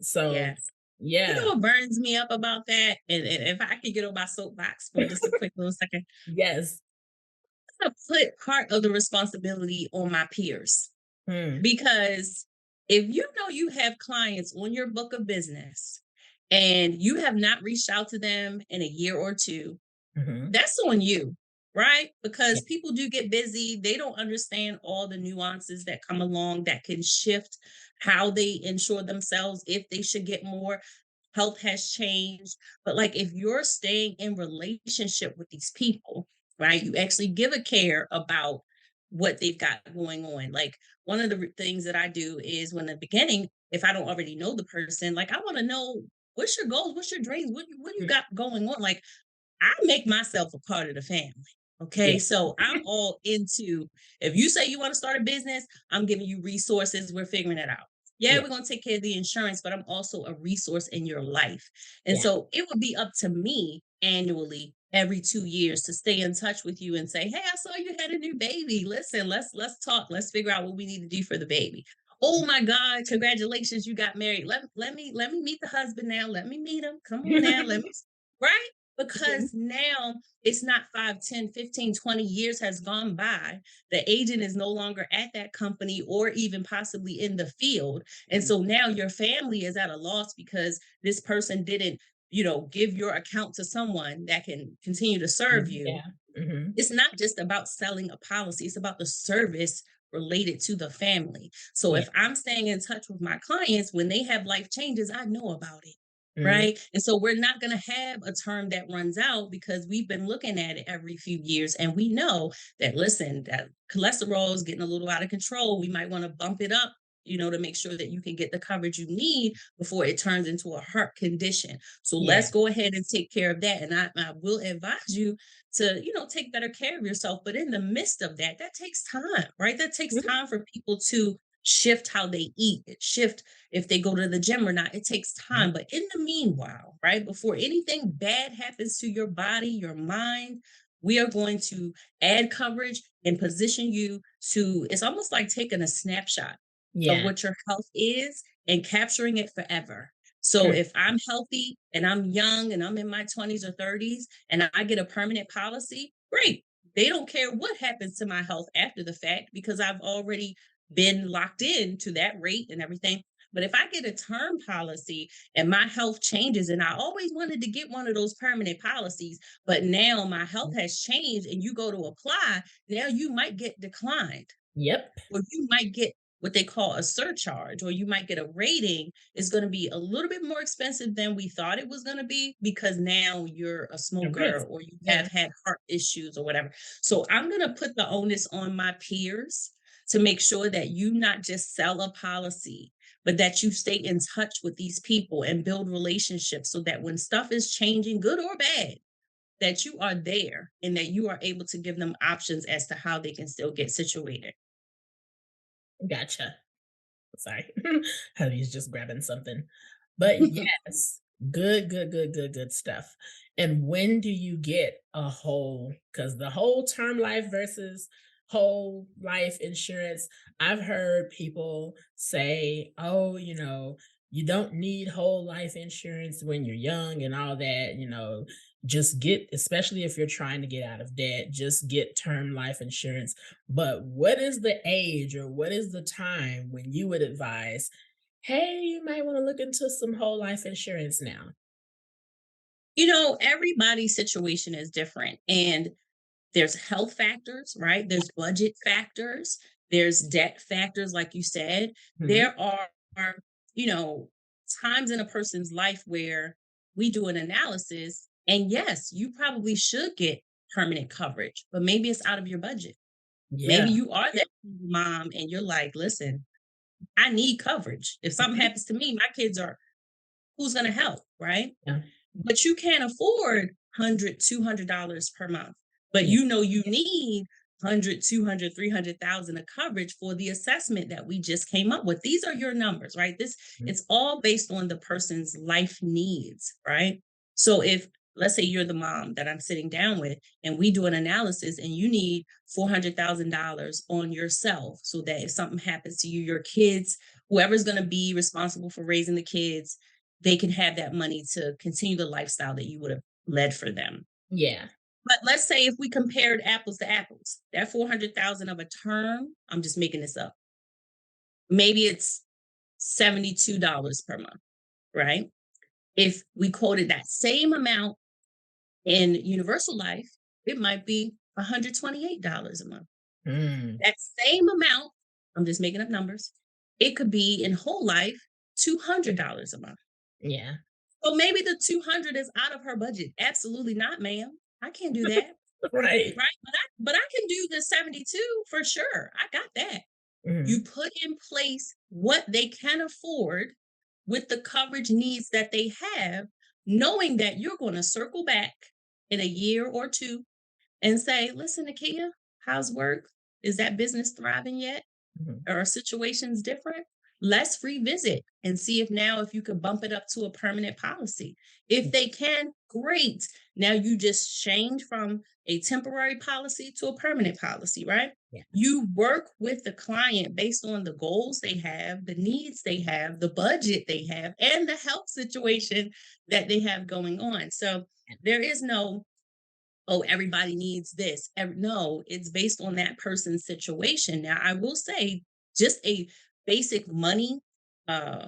So, Yes. You know yeah, what burns me up about that? And if I could get on my soapbox for just a quick little second, yes. I put part of the responsibility on my peers. Mm, Because if you know you have clients on your book of business and you have not reached out to them in a year or two, mhm, that's on you, right? yeah, Because people do get busy. They don't understand all the nuances that come along that can shift how they insure themselves if they should get more. Health has changed. But like if you're staying in relationship with these people right? You actually give a care about what they've got going on. Like one of the things that I do is when in the beginning, if I don't already know the person, like I want to know what's your goals, what's your dreams, what you Mm, got going on. Like I make myself a part of the family. Okay. yeah. So I'm all into if you say you want to start a business, I'm giving you resources. We're figuring it out. Yeah, Yeah. we're going to take care of the insurance, but I'm also a resource in your life. And Yeah. so it would be up to me annually every 2 years to stay in touch with you and say, hey, I saw you had a new baby. Listen, let's talk. Let's figure out what we need to do for the baby. Oh my God, congratulations, you got married. Let me meet the husband now. Let me meet him. Come on now. Let me right? Mhm. Because now it's not 5, 10, 15, 20 years has gone by. The agent is no longer at that company or even possibly in the field. And so now your family is at a loss because this person didn't, give your account to someone that can continue to serve you. Yeah. Mhm. It's not just about selling a policy, it's about the service related to the family. So Yeah. if I'm staying in touch with my clients, when they have life changes, I know about it. Mhm. Right. And so we're not going to have a term that runs out because we've been looking at it every few years. And we know that, listen, that cholesterol is getting a little out of control. We might want to bump it up, to make sure that you can get the coverage you need before it turns into a heart condition. So Yeah. let's go ahead and take care of that. And I will advise you to take better care of yourself, but in the midst of that, that takes time, right? That takes Mhm. time for people to shift how they eat, shift if they go to the gym or not. It takes Mhm. time, but in the meanwhile, right, before anything bad happens to your body, your mind, we are going to add coverage and position you to, it's almost like taking a snapshot of Yeah. what your health is and capturing it forever. So Mm. if I'm healthy and I'm young and I'm in my 20s or 30s and I get a permanent policy, great. They don't care what happens to my health after the fact because I've already been locked in to that rate and everything. But if I get a term policy and my health changes, and I always wanted to get one of those permanent policies, but now my health has changed and you go to apply, now you might get declined Yep. or you might get what they call a surcharge, or you might get a rating is going to be a little bit more expensive than we thought it was going to be because now you're a A smoker risk. or you have Yeah. had heart issues or whatever. So I'm going to put the onus on my peers to make sure that you not just sell a policy, but that you stay in touch with these people and build relationships so that when stuff is changing, good or bad, that you are there and that you are able to give them options as to how they can still get situated. Gotcha. Sorry. Hubby's just grabbing something. But yes, good, good, good, good, good stuff. And when do you get a whole, because the whole term life versus whole life insurance, I've heard people say, oh, you don't need whole life insurance when you're young and all that, just get, especially if you're trying to get out of debt, just get term life insurance. But what is the age or what is the time when you would advise, hey, you might want to look into some whole life insurance now? Everybody's situation is different. And there's health factors, right? There's budget factors, there's debt factors, like you said. Mhm. There are, you know, times in a person's life where we do an analysis, and yes, you probably should get permanent coverage, but maybe it's out of your budget. Maybe Yeah. you are that mom and you're like, listen, I need coverage. If something Mhm. happens to me, my kids are who's going to help, right? Yeah. But you can't afford 100, $200 per month. But Yeah. you need 100, 200, 300,000 of coverage for the assessment that we just came up with. These are your numbers, right? This Mhm. it's all based on the person's life needs, right? So if let's say you're the mom that I'm sitting down with and we do an analysis and you need $400,000 on yourself so that if something happens to you, your kids, whoever's going to be responsible for raising the kids, they can have that money to continue the lifestyle that you would have led for them. Yeah. But let's say if we compared apples to apples, that 400,000 of a term, I'm just making this up. Maybe it's $72 per month, right? If we quoted that same amount in universal life, it might be $128 a month. Mm. That same amount, I'm just making up numbers, it could be in whole life $200 a month. Yeah. So maybe the 200 is out of her budget. Absolutely not, ma'am. I can't do that. Right. right? But I can do the 72 for sure. I got that. You Mhm. put in place what they can afford with the coverage needs that they have, knowing that you're going to circle back in a year or two and say, listen, Nakia, how's work? Is that business thriving yet? Mhm. Are situations different? Let's revisit and see if now if you could bump it up to a permanent policy. If Yeah. they can, great. Now you just change from a temporary policy to a permanent policy, right? Yes. You work with the client based on the goals they have, the needs they have, the budget they have, and the health situation that they have going on. So there is no, oh, everybody needs this. No, it's based on that person's situation. Now, I will say just a basic money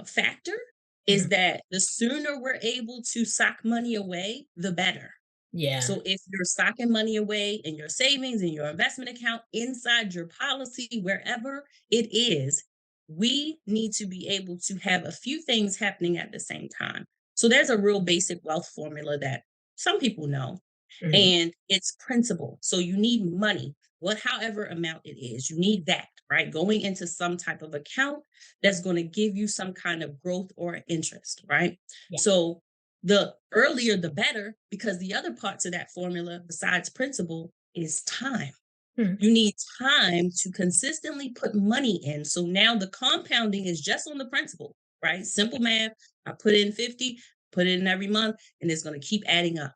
factor is Mhm. that the sooner we're able to sock money away, the better. Yeah. So if you're socking money away in your savings, in your investment account, inside your policy, wherever it is, we need to be able to have a few things happening at the same time. So there's a real basic wealth formula that some people know, Mhm. and it's principal. So you need money, what however amount it is, you need that, right? Going into some type of account that's going to give you some kind of growth or interest, right? Yeah. So the earlier the better, because the other parts of that formula besides principal is time. Mhm. You need time to consistently put money in. So now the compounding is just on the principal, right? Simple math. I put in 50, put it in every month, and it's going to keep adding up.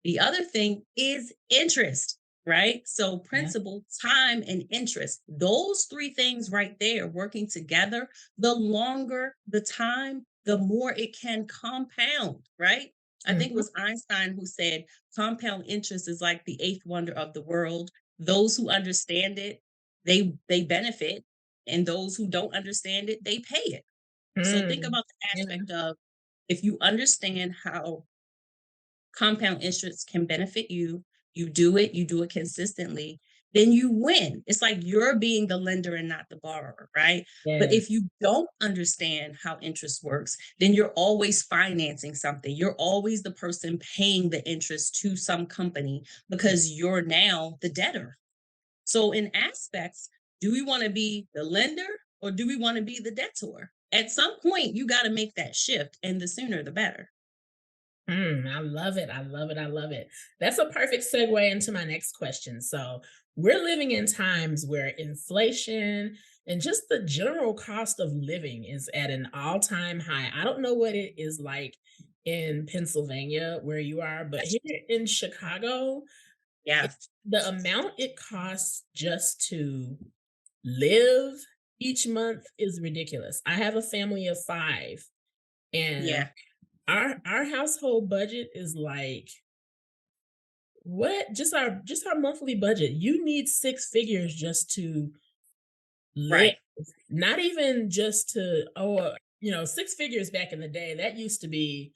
The other thing is interest, right? So, Yeah. principal, time, and interest, those three things right there working together, the longer the time, the more it can compound, right? I think it Mhm. was Einstein who said compound interest is like the eighth wonder of the world. Those who understand it, they benefit, and those who don't understand it, they pay it. So think Mm. about the Yeah. aspect of if you understand how compound interest can benefit you, you do it consistently, then you win. It's like you're being the lender and not the borrower, right? But Yeah. if you don't understand how interest works, then you're always financing something. You're always the person paying the interest to some company because you're now the debtor. So, in aspects, do we want to be the lender or do we want to be the debtor? At some point, you got to make that shift, and the sooner the better. I love it. I love it. I love it. That's a perfect segue into my next question. So, we're living in times where inflation and just the general cost of living is at an all time high. I don't know what it is like in Pennsylvania where you are, but here in Chicago, Yeah. it, the amount it costs just to live each month is ridiculous. I have a family of five, and Yeah. our household budget is like what? Just our monthly budget. You need six figures just to live. Right. Not even just to six figures back in the day. That used to be,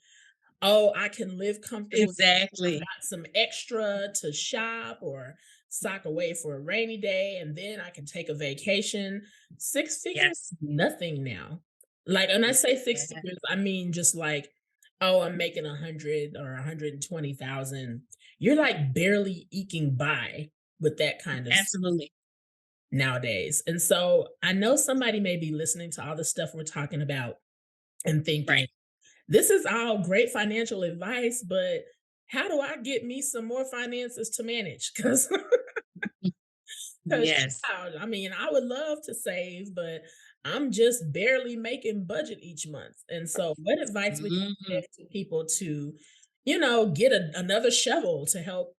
oh, I can live comfortably. I've Exactly. got some extra to shop or sock away for a rainy day, and then I can take a vacation. Six figures, Yes. nothing now. Like, and I say six Yeah. figures, I mean just like, oh, I'm making 100 or 120,000. You're like barely eking by with that kind of Absolutely. nowadays. And so I know somebody may be listening to all the stuff we're talking about and thinking, Right. this is all great financial advice, but how do I get me some more finances to manage? Because Yes. I mean, I would love to save, but I'm just barely making budget each month. And so, what advice would you Mhm. give to people to, get another shovel to help,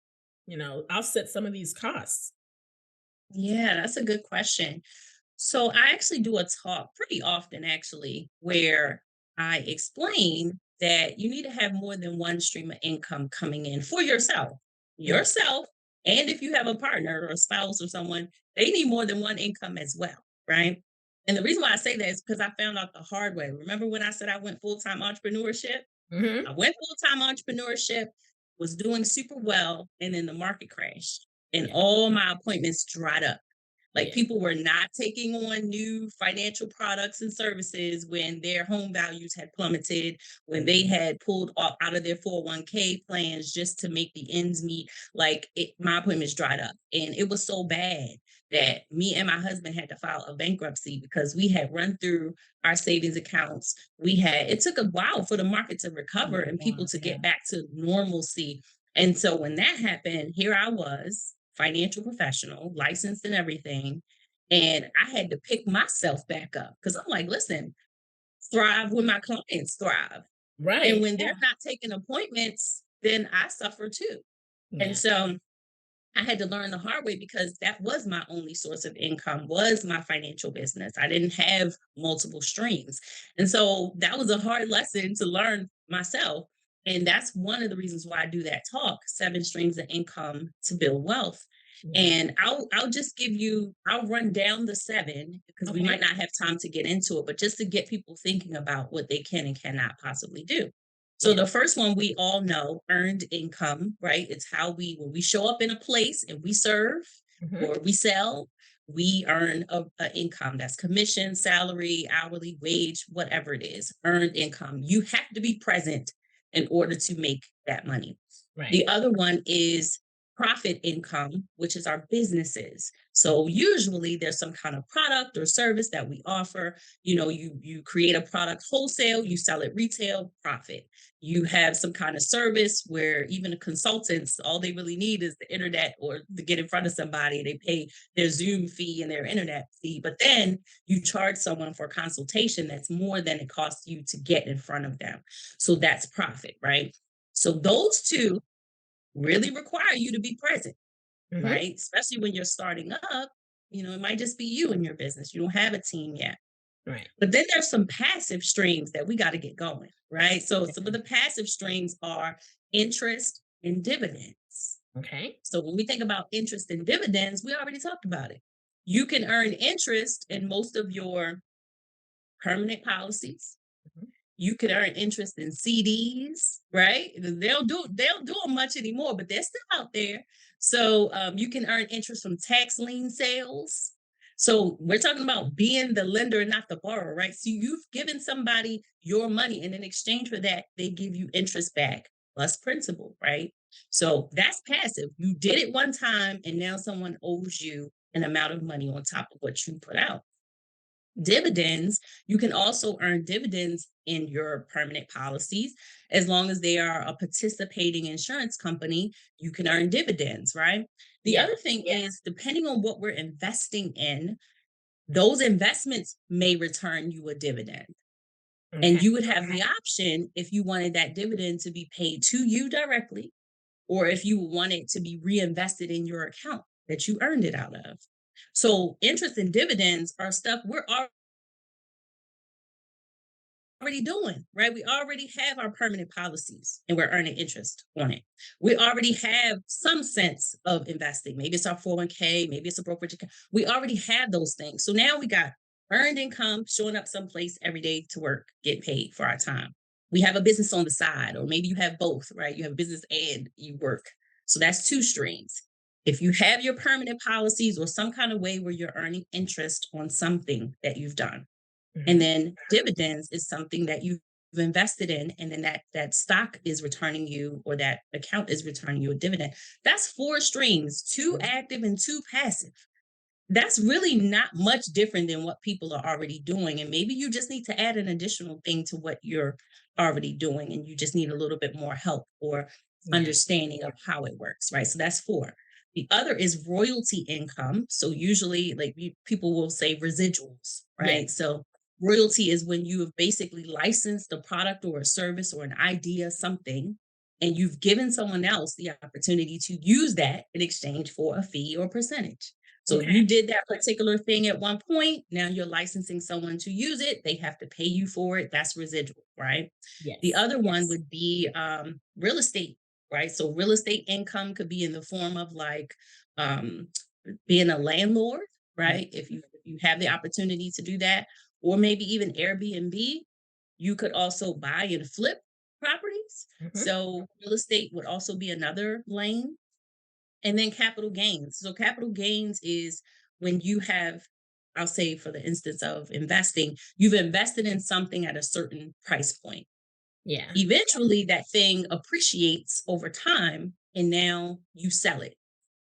offset some of these costs? Yeah, that's a good question. So I actually do a talk pretty often, actually, where I explain that you need to have more than one stream of income coming in for yourself. Yeah. Yourself, and if you have a partner or a spouse or someone, they need more than one income as well, right? And the reason why I say that is because I found out the hard way. Remember when I said I went full time entrepreneurship? Hmm. I went full-time entrepreneurship, was doing super well, and then the market crashed and Yeah. all my appointments dried up. Like Yeah. people were not taking on new financial products and services when their home values had plummeted, when they had pulled out of their 401k plans just to make the ends meet. Like my appointments dried up. And it was so bad that me and my husband had to file a bankruptcy because we had run through our savings accounts. It took a while for the market to recover Oh, and people wow. to Yeah. get back to normalcy. And so when that happened, here I was, financial professional, licensed and everything. And I had to pick myself back up because I'm like, listen, thrive when my clients thrive. And Right. when they're Yeah. not taking appointments, then I suffer too. And Yeah. so I had to learn the hard way because that was my only source of income, was my financial business. I didn't have multiple streams. And so that was a hard lesson to learn myself. And that's one of the reasons why I do that talk, 7 streams of income to build wealth. Yeah. And I'll just I'll run down the 7 because we Okay. might not have time to get into it, but just to get people thinking about what they can and cannot possibly do. So Yeah. the first one we all know, earned income, right? It's how when we show up in a place and we serve Hmm. or we sell, we earn a income. That's commission, salary, hourly wage, whatever it is, earned income. You have to be present in order to make that money. Right. The other one is profit income, which is our businesses. So usually there's some kind of product or service that we offer. You create a product wholesale, you sell it retail, profit. You have some kind of service where even consultants, all they really need is the internet or to get in front of somebody. They pay their Zoom fee and their internet fee, but then you charge someone for a consultation that's more than it costs you to get in front of them. So that's profit, right? So those two really require you to be present, Hmm. right? Especially when you're starting up, it might just be you and your business. You don't have a team yet. Right. But then there's some passive streams that we got to get going, right? So some of Yeah. the passive streams are interest and dividends. Okay. So when we think about interest and dividends, we already talked about it. You can earn interest in most of your permanent policies. Mhm. You could earn interest in CDs, right? They'll do them much anymore, but they're still out there. So you can earn interest from tax lien sales. So we're talking about being the lender and not the borrower, right? So you've given somebody your money, and in exchange for that, they give you interest back plus principal, right? So that's passive. You did it one time, and now someone owes you an amount of money on top of what you put out. Dividends, you can also earn dividends in your permanent policies as long as they are a participating insurance company. You can earn dividends, right? The Yeah. other thing is, depending on what we're investing in, those investments may return you a dividend. And Okay. you would have the option if you wanted that dividend to be paid to you directly, or if you want it to be reinvested in your account that you earned it out of. So interest and dividends are stuff we're already doing, right? We already have our permanent policies and we're earning interest on it. We already have some sense of investing. Maybe it's our 401k, maybe it's a brokerage account. We already have those things. So now we got earned income showing up someplace every day to work, get paid for our time. We have a business on the side, or maybe you have both, right? You have a business and you work. So that's 2 streams. If you have your permanent policies or some kind of way where you're earning interest on something that you've done, and Hmm. then dividends is something that you've invested in, and then that stock is returning you, or that account is returning you a dividend. That's 4 streams, 2 active and 2 passive. That's really not much different than what people are already doing. And maybe you just need to add an additional thing to what you're already doing, and you just need a little bit more help or Yeah. understanding of how it works, right? So that's 4. The other is royalty income. So usually, like people will say residuals, Yeah. right? So royalty is when you have basically licensed a product or a service or an idea, something, and you've given someone else the opportunity to use that in exchange for a fee or percentage. So Okay. you did that particular thing at one point. Now you're licensing someone to use it. They have to pay you for it. That's residual, right? The Yes. other one would be real estate, right? So real estate income could be in the form of like um, being a landlord, Mhm. right? If you have the opportunity to do that, or maybe even Airbnb. You could also buy and flip properties. Mhm. So real estate would also be another lane. And then capital gains. So capital gains is when you have, I'll say for the instance of investing, you've invested in something at a certain price point. Yeah. Eventually, that thing appreciates over time, and now you sell it.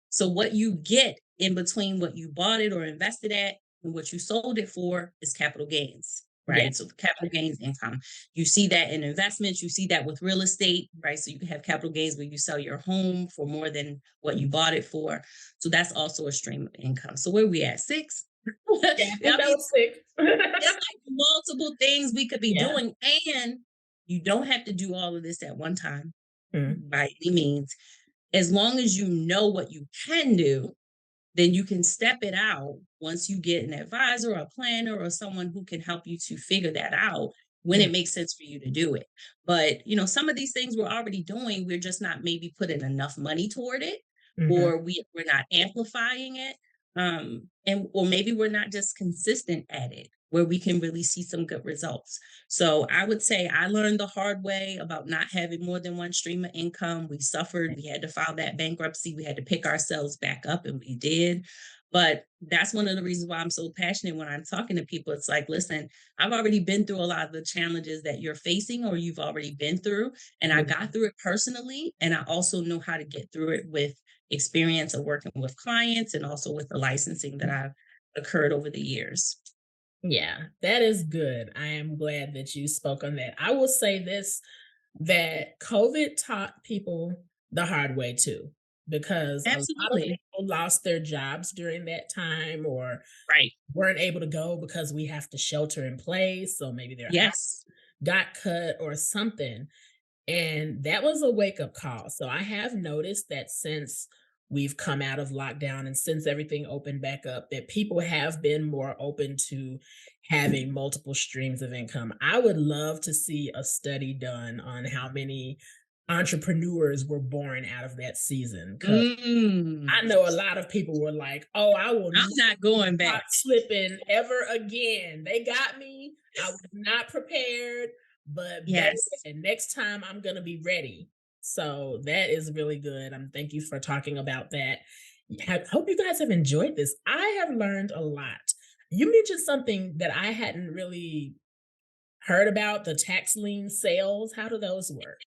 So what you get in between what you bought it or invested at and what you sold it for is capital gains, Yeah. right? So capital gains income. You see that in investments, you see that with real estate, right? So you can have capital gains when you sell your home for more than what you bought it for. So that's also a stream of income. So where we at? Six? Yeah, I I think that mean, was sick. it's like multiple things we could be Yeah. doing. And you don't have to do all of this at one time Mm, by any means. As long as you know what you can do, then you can step it out once you get an advisor or a planner or someone who can help you to figure that out when mm, it makes sense for you to do it. But, some of these things we're already doing, we're just not maybe putting enough money toward it, mhm. or we're not amplifying it. And or maybe we're not just consistent at it where we can really see some good results. So I would say I learned the hard way about not having more than one stream of income. We suffered, we had to file that bankruptcy, we had to pick ourselves back up, and we did. But that's one of the reasons why I'm so passionate when I'm talking to people. It's like, listen, I've already been through a lot of the challenges that you're facing or you've already been through. And I Yeah. got through it personally. And I also know how to get through it with experience of working with clients and also with the licensing that I've occurred over the years. Yeah, that is good. I am glad that you spoke on that. I will say this, that COVID taught people the hard way too, because a lot of Absolutely. people lost their jobs during that time or Right. weren't able to go because we have to shelter in place. So maybe their house Yes. got cut or something. And that was a wake up call. So I have noticed that since we've come out of lockdown and since everything opened back up, that people have been more open to having multiple streams of income. I would love to see a study done on how many entrepreneurs were born out of that season. Because Mm. I know a lot of people were like, oh, I will I'm not going not back. slipping ever again. They got me. I was not prepared, but baby, Yes. next time I'm gonna be ready. So that is really good. Thank you for talking about that. Hope you guys have enjoyed this. I have learned a lot. You mentioned something that I hadn't really heard about, the tax lien sales. How do those work?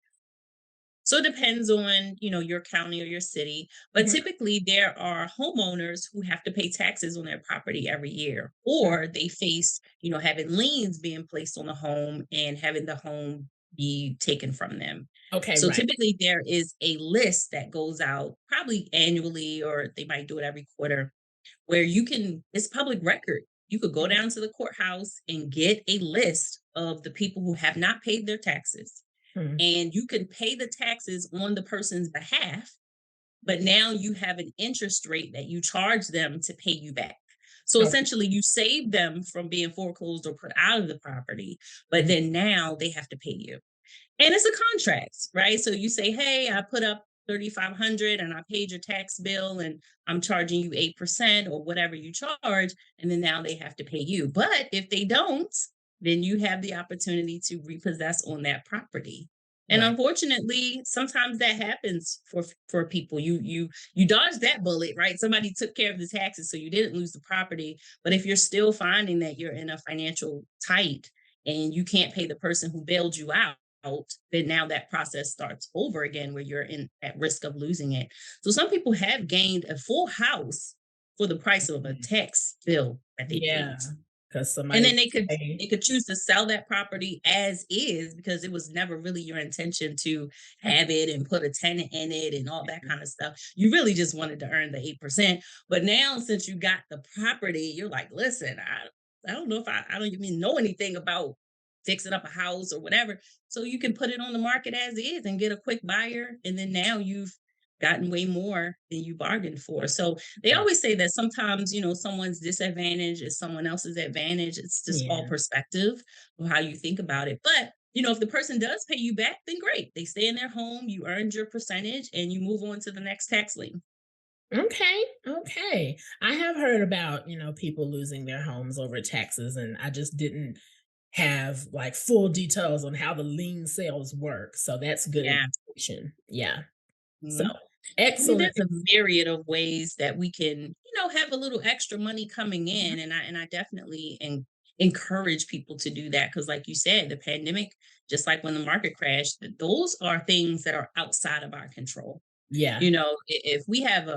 So it depends on, your county or your city, but Mhm, typically there are homeowners who have to pay taxes on their property every year, mm. or they face, having liens being placed on the home and having the home be taken from them. Okay, So right. typically there is a list that goes out probably annually, or they might do it every quarter, where it's public record. You could go Mhm, down to the courthouse and get a list of the people who have not paid their taxes, mhm. and you can pay the taxes on the person's behalf, but now you have an interest rate that you charge them to pay you back. So Oh, essentially, you save them from being foreclosed or put out of the property, but mhm. then now they have to pay you. And it's a contract, right? So you say, hey, I put up 3,500 and I paid your tax bill and I'm charging you 8% or whatever you charge. And then now they have to pay you. But if they don't, then you have the opportunity to repossess on that property. And Right. unfortunately, sometimes that happens for people. You dodged that bullet, right? Somebody took care of the taxes, so you didn't lose the property. But if you're still finding that you're in a financial tight and you can't pay the person who bailed you out, then now that process starts over again where you're in at risk of losing it. So some people have gained a full house for the price of a Mhm. tax bill that they Yeah, paid. because And somebody then they could say they could choose to sell that property as is because it was never really your intention to have it and put a tenant in it and all that kind of stuff. You really just wanted to earn the 8%. But now since you got the property, you're like, listen, I don't know if I don't even know anything about fixing up a house or whatever. So you can put it on the market as is and get a quick buyer. And then now you've gotten way more than you bargained for. So they right. always say that sometimes, someone's disadvantage is someone else's advantage. It's just all Yeah. perspective of how you think about it. But, if the person does pay you back, then great. They stay in their home, you earned your percentage, and you move on to the next tax lien. Okay. Okay. I have heard about, people losing their homes over taxes, and I just didn't have like full details on how the lien sales work. So that's good Yeah. information. Yeah. So Mhm. I mean, Excellent. there's a myriad of ways that we can, have a little extra money coming Mhm. in, and I definitely encourage people to do that because, like you said, the pandemic, just like when the market crashed, those are things that are outside of our control. Yeah, If we have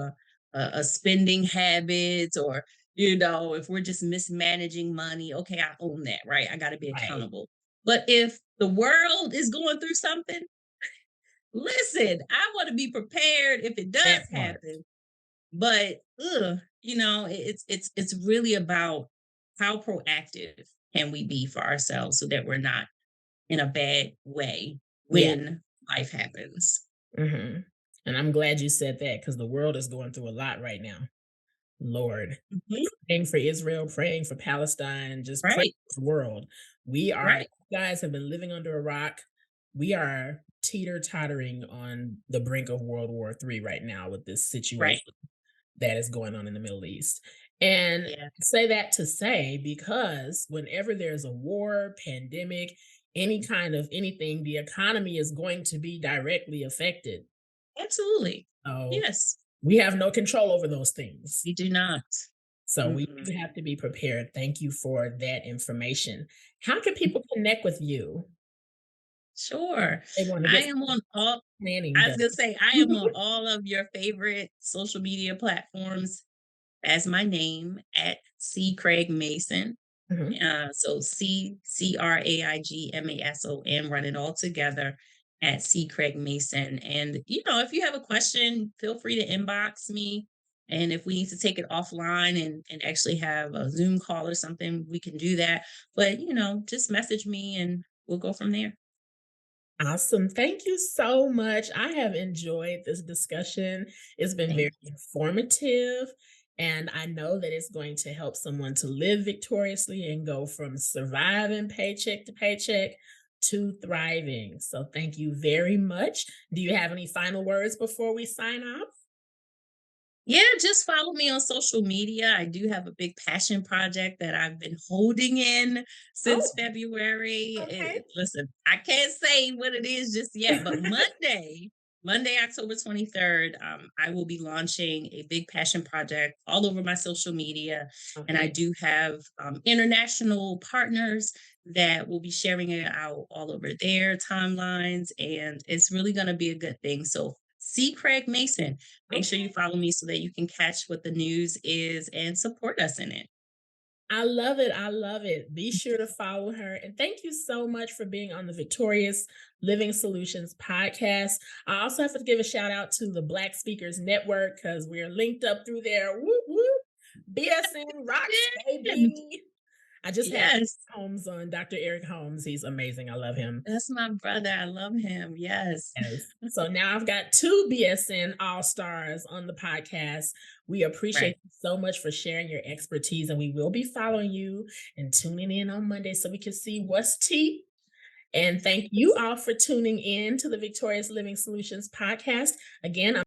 a spending habits, or if we're just mismanaging money, okay, I own that, right? I got to be right. accountable. But if the world is going through something, listen, I want to be prepared if it does That part. happen. But it's really about how proactive can we be for ourselves so that we're not in a bad way Yeah. when life happens. Mhm. And I'm glad you said that because the world is going through a lot right now. Lord, Mhm. praying for Israel, praying for Palestine, just praying Right, for the world. right. You guys have been living under a rock. We are teeter-tottering on the brink of World War III right now with this Right. situation that is going on in the Middle East. And Yeah, I say that to say because whenever there's a war, pandemic, any kind of anything, the economy is going to be directly affected. absolutely. So Yes, we have no control over those things. we do not. So we Mm-mm. do have to be prepared. Thank you for that information. How can people connect with you? Sure. They want to I get am on all planning I was done. gonna say, I am on all of your favorite social media platforms as my name at C. Craig Mason. Mhm. So CCraigmason, run it all together at C. Craig Mason. And, if you have a question, feel free to inbox me. And if we need to take it offline and actually have a Zoom call or something, we can do that. But, just message me and we'll go from there. Awesome. Thank you so much. I have enjoyed this discussion. It's been Thank very you. informative. And I know that it's going to help someone to live victoriously and go from surviving paycheck to paycheck to thriving. So thank you very much. Do you have any final words before we sign off? Yeah, just follow me on social media. I do have a big passion project that I've been holding in since Oh, February. okay. Listen, I can't say what it is just yet, but Monday, October 23rd, I will be launching a big passion project all over my social media. And I Okay. do have international partners that will be sharing it out all over their timelines. And it's really going to be a good thing. So, see Craig Mason. Make sure you Okay. follow me so that you can catch what the news is and support us in it. I love it. I love it. Be sure to follow her. And thank you so much for being on the Victorious Living Solutions podcast. I also have to give a shout out to the Black Speakers Network because we're linked up through there. Whoop, whoop. BSN rocks, Yeah. baby. I just had Yes, Holmes on Dr. Eric Holmes. He's amazing. I love him. that's my brother. I love him. Yes. Yes. So now I've got two BSN All Stars on the podcast. We Right. appreciate you so much for sharing your expertise, and we will be following you and tuning in on Monday so we can see what's tea. And thank you all for tuning in to the Victorious Living Solutions podcast. Again,